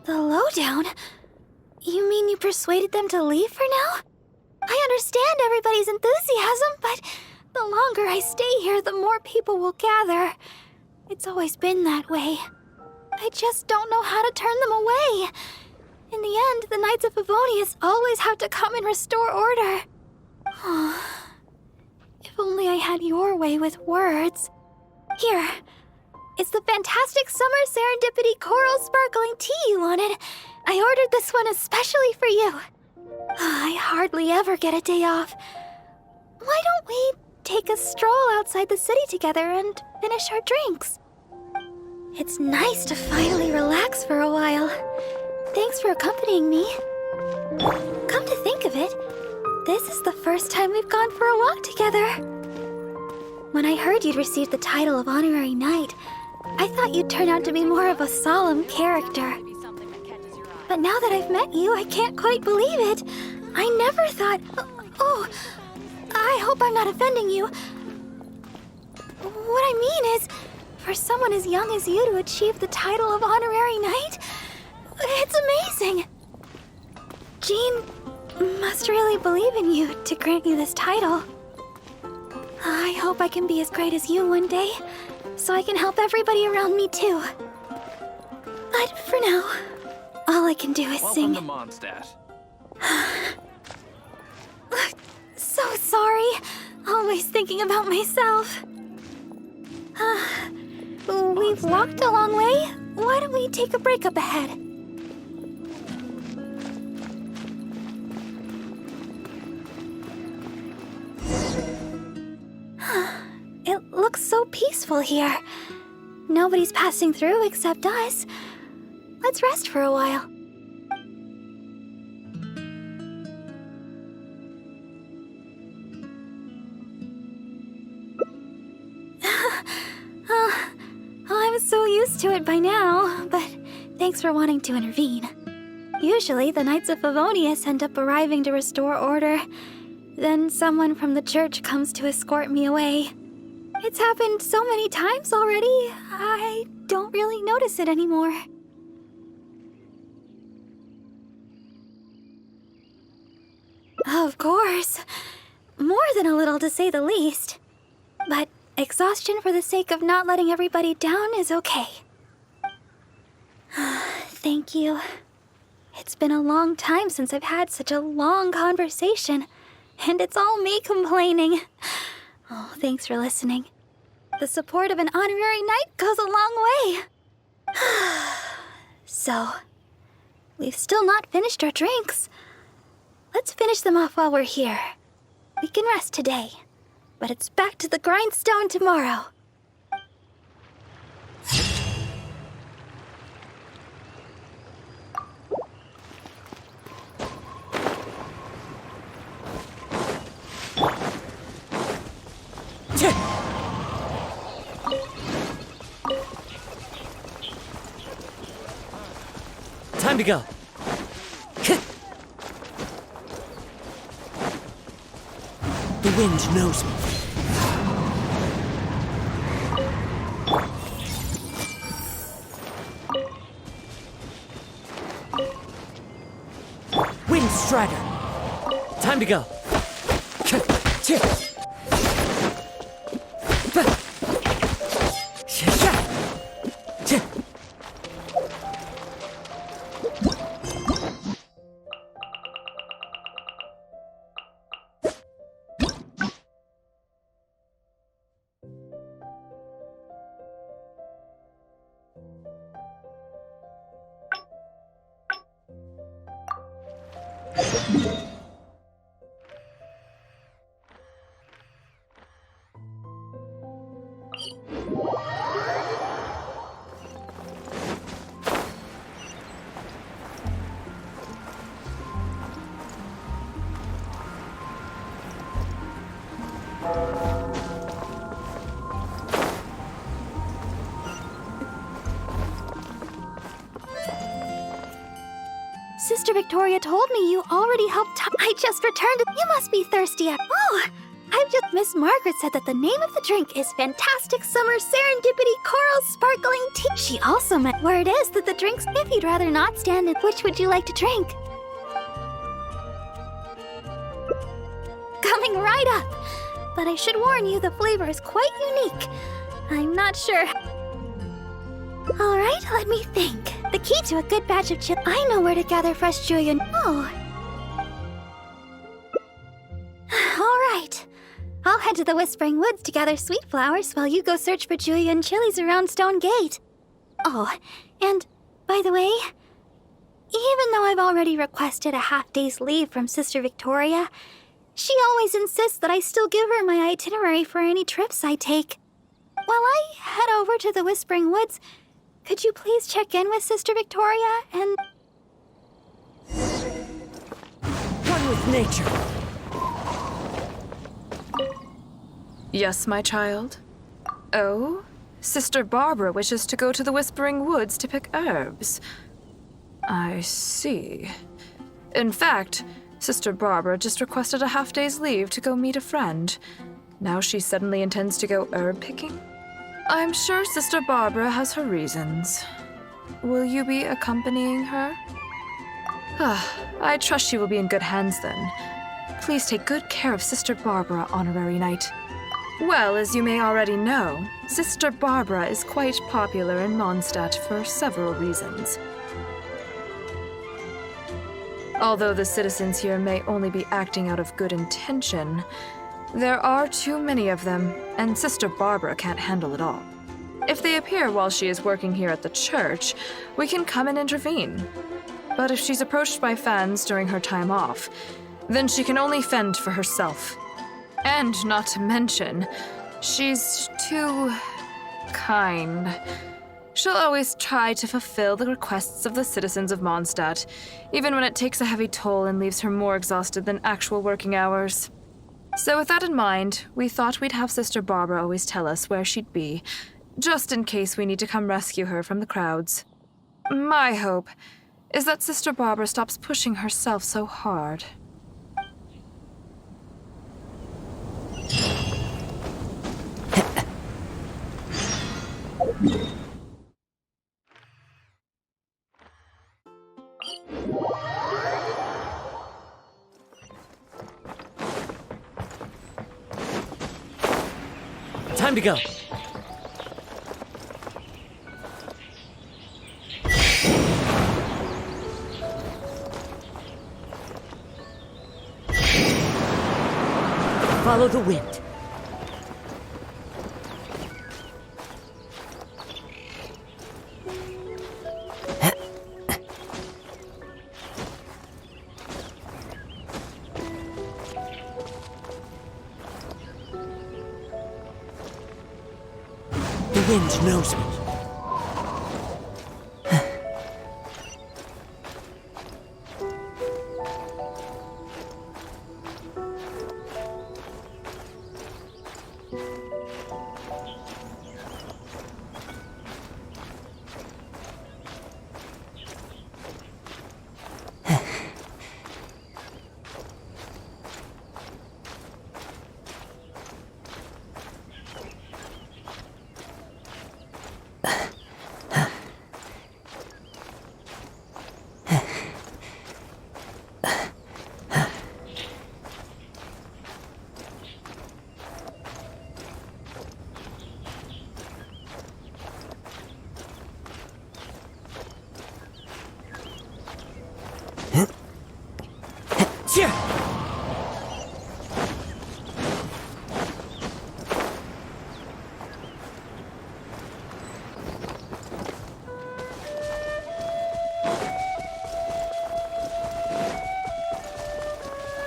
The lowdown? You mean you persuaded them to leave for now? I understand everybody's enthusiasm, but the longer I stay here, the more people will gather. It's always been that way. I just don't know how to turn them away. In the end, the Knights of Favonius always have to come and restore order. If only I had your way with words. Here. It's the fantastic summer serendipity coral sparkling tea you wanted. I ordered this one especially for you. I hardly ever get a day off. Why don't we take a stroll outside the city together and finish our drinks? It's nice to finally relax for a while. Thanks for accompanying me. Come to think of it, this is the first time we've gone for a walk together. When I heard you'd received the title of Honorary Knight, I thought you'd turn out to be more of a solemn character. But now that I've met you, I can't quite believe it. I never thought... Oh, I hope I'm not offending you. What I mean is, for someone as young as you to achieve the title of Honorary Knight, it's amazing. Jean must really believe in you to grant you this title. I hope I can be as great as you one day, so I can help everybody around me too. But for now, all I can do is sing. Welcome to Mondstadt. So sorry. Always thinking about myself. We've walked a long way. Why don't we take a break up ahead? It looks so peaceful here. Nobody's passing through except us. Let's rest for a while. I'm so used to it by now, but thanks for wanting to intervene. Usually, the Knights of Favonius end up arriving to restore order. Then someone from the church comes to escort me away. It's happened so many times already, I don't really notice it anymore. Of course. More than a little, to say the least. But exhaustion for the sake of not letting everybody down is okay. Thank you. It's been a long time since I've had such a long conversation, and it's all me complaining. Oh, thanks for listening. The support of an honorary knight goes a long way. So, we've still not finished our drinks. Let's finish them off while we're here. We can rest today, but it's back to the grindstone tomorrow. Time to go. The wind knows me. Wind Strider. Time to go. Sister Victoria told me you already helped. I just returned. You must be thirsty. Oh, Miss Margaret said that the name of the drink is Fantastic Summer Serendipity Coral Sparkling Tea. She also meant where it is that the drinks. If you'd rather not stand in, which would you like to drink? coming right up. But I should warn you, the flavor is quite unique. I'm not sure. Alright, let me think. The key to a good batch of chili. I know where to gather fresh julienne. Oh. Alright. I'll head to the Whispering Woods to gather sweet flowers while you go search for julienne chilies around Stone Gate. Oh, and by the way, even though I've already requested a half-day's leave from Sister Victoria, she always insists that I still give her my itinerary for any trips I take. While I head over to the Whispering Woods, could you please check in with Sister Victoria and... One with nature. Yes, my child? Oh? Sister Barbara wishes to go to the Whispering Woods to pick herbs. I see. In fact, Sister Barbara just requested a half-day's leave to go meet a friend. Now she suddenly intends to go herb picking? I'm sure Sister Barbara has her reasons. Will you be accompanying her? I trust she will be in good hands then. Please take good care of Sister Barbara, Honorary Knight. Well, as you may already know, Sister Barbara is quite popular in Mondstadt for several reasons. Although the citizens here may only be acting out of good intention, there are too many of them, and Sister Barbara can't handle it all. If they appear while she is working here at the church, we can come and intervene. But if she's approached by fans during her time off, then she can only fend for herself. And not to mention, she's too kind. She'll always try to fulfill the requests of the citizens of Mondstadt, even when it takes a heavy toll and leaves her more exhausted than actual working hours. So with that in mind, we thought we'd have Sister Barbara always tell us where she'd be, just in case we need to come rescue her from the crowds. My hope is that Sister Barbara stops pushing herself so hard. Time to go. Follow the wind. The wind knows me.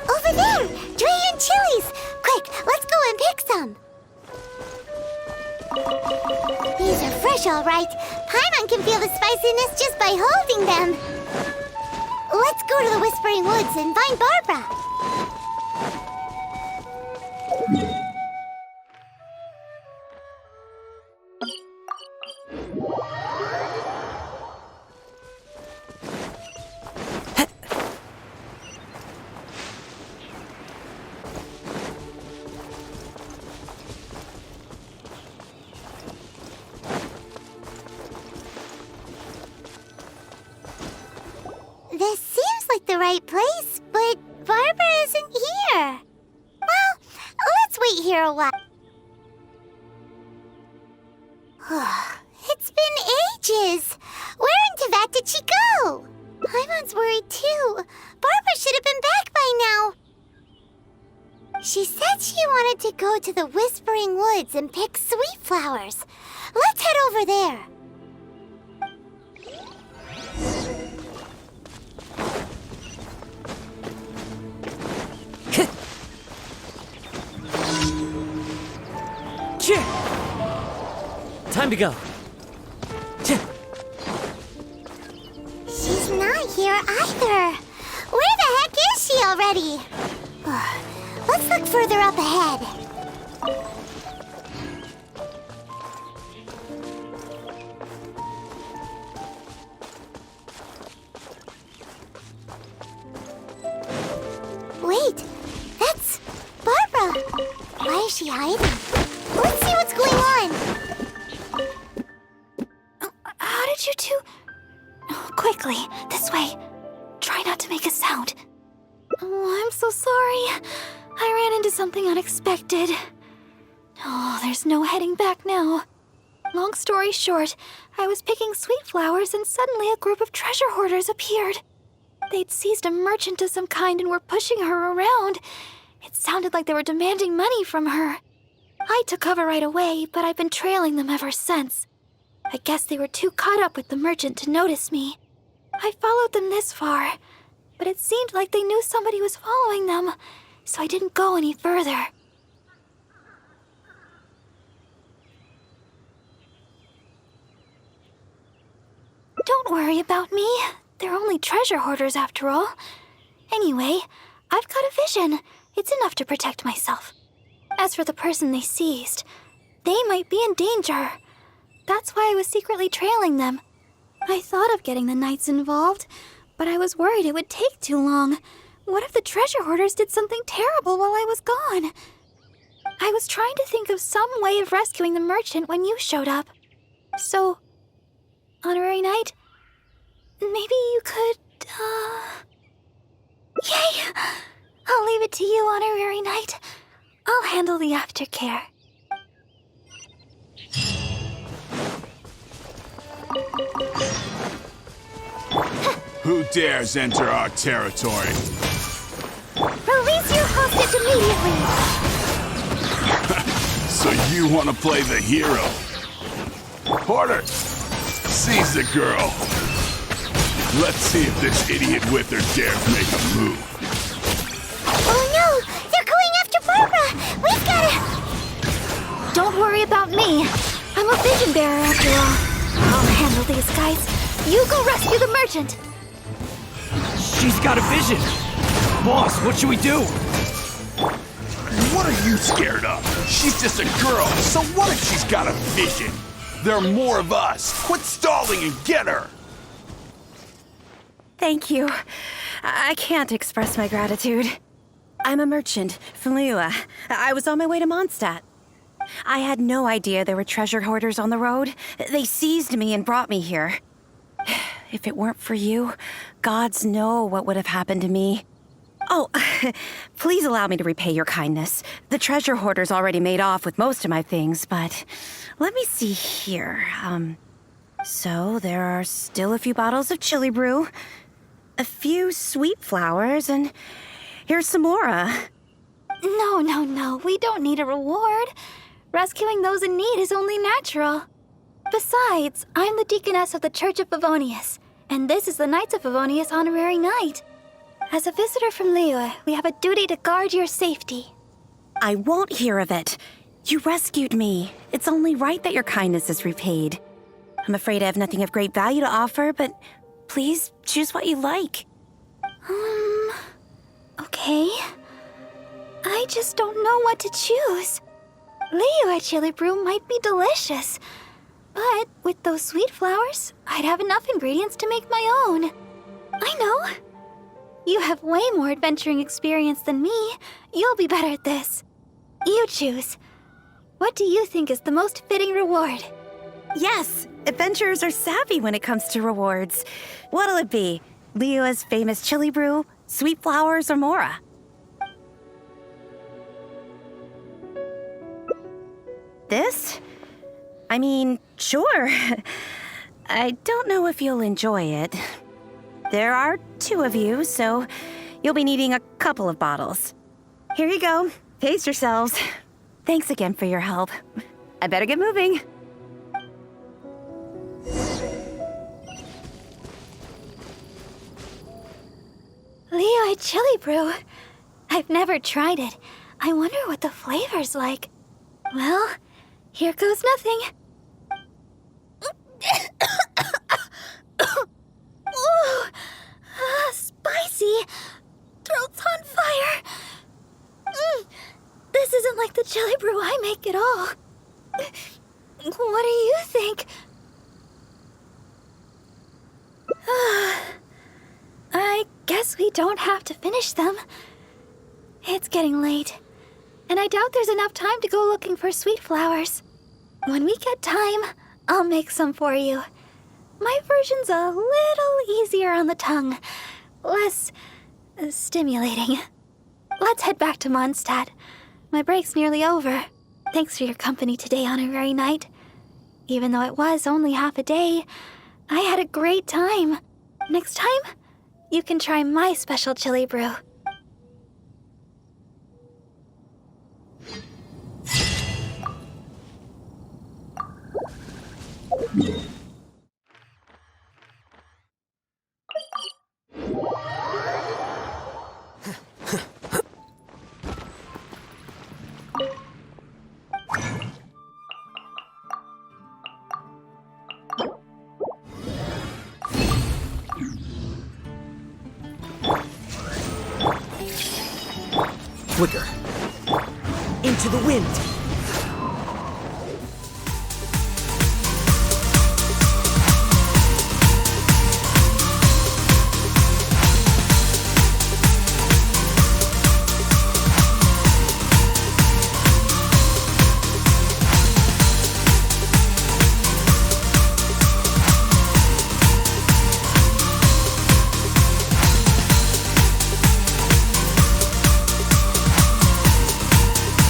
Over there! Julienne chilies! Quick, let's go and pick some! These are fresh, all right. Paimon can feel the spiciness just by holding them. Let's go to the Whispering Woods and find Barbara. This seems like the right place, but Barbara isn't here. wait here a while. It's been ages. Where in Tibet did she go? Paimon's worried too. Barbara should have been back by now. She said she wanted to go to the Whispering Woods and pick sweet flowers. Let's head over there. Time to go. She's not here either. Where the heck is she already? Let's look further up ahead. Wait, that's Barbara. Why is she hiding? Let's see what's going on. How did you two... Oh, quickly, this way. Try not to make a sound. Oh, I'm so sorry. I ran into something unexpected. Oh, there's no heading back now. Long story short, I was picking sweet flowers and suddenly a group of treasure hoarders appeared. They'd seized a merchant of some kind and were pushing her around. It sounded like they were demanding money from her. I took cover right away, but I've been trailing them ever since. I guess they were too caught up with the merchant to notice me. I followed them this far, but it seemed like they knew somebody was following them, so I didn't go any further. Don't worry about me. They're only treasure hoarders after all. Anyway, I've got a vision. It's enough to protect myself. As for the person they seized, they might be in danger. That's why I was secretly trailing them. I thought of getting the knights involved, but I was worried it would take too long. What if the treasure hoarders did something terrible while I was gone? I was trying to think of some way of rescuing the merchant when you showed up. So, Honorary Knight, maybe you could, Yay! I'll leave it to you, Honorary Knight. I'll handle the aftercare. Who dares enter our territory? Release your hostage immediately. So you want to play the hero? Porter, seize the girl. Let's see if this idiot Wither dares make a move. Oh no! They're going after Barbara! We've gotta... Don't worry about me. I'm a vision bearer after all. I'll handle these guys. You go rescue the merchant. She's got a vision! Boss, what should we do? What are you scared of? She's just a girl, so what if she's got a vision? There are more of us. Quit stalling and get her! Thank you. I can't express my gratitude. I'm a merchant from Liyue. I was on my way to Mondstadt. I had no idea there were treasure hoarders on the road. They seized me and brought me here. If it weren't for you, gods know what would have happened to me. Oh, please allow me to repay your kindness. The treasure hoarders already made off with most of my things, but let me see here. So there are still a few bottles of chili brew, a few sweet flowers, and here's some more. No. We don't need a reward. Rescuing those in need is only natural. Besides, I'm the deaconess of the Church of Favonius, and this is the Knights of Favonius Honorary Knight. As a visitor from Liyue, we have a duty to guard your safety. I won't hear of it. You rescued me. It's only right that your kindness is repaid. I'm afraid I have nothing of great value to offer, but please choose what you like. Okay. I just don't know what to choose. Liyue chili brew might be delicious, but with those sweet flowers, I'd have enough ingredients to make my own. I know. You have way more adventuring experience than me. You'll be better at this. You choose. What do you think is the most fitting reward? Yes, adventurers are savvy when it comes to rewards. What'll it be? Liyue's famous chili brew, sweet flowers, or Mora? This? I mean, sure. I don't know if you'll enjoy it. There are 2 of you, so you'll be needing a couple of bottles. Here you go. Pace yourselves. Thanks again for your help. I better get moving. Liyue chili brew. I've never tried it. I wonder what the flavor's like. Well, here goes nothing. Ooh, spicy. Throat's on fire. This isn't like the chili brew I make at all. What do you think? I guess we don't have to finish them. It's getting late, and I doubt there's enough time to go looking for sweet flowers. When we get time, I'll make some for you. My version's a little easier on the tongue, less stimulating. Let's head back to Mondstadt. My break's nearly over. Thanks for your company today, Honorary Knight. Even though it was only half a day, I had a great time. Next time, you can try my special chili brew. Quicker. Into the wind.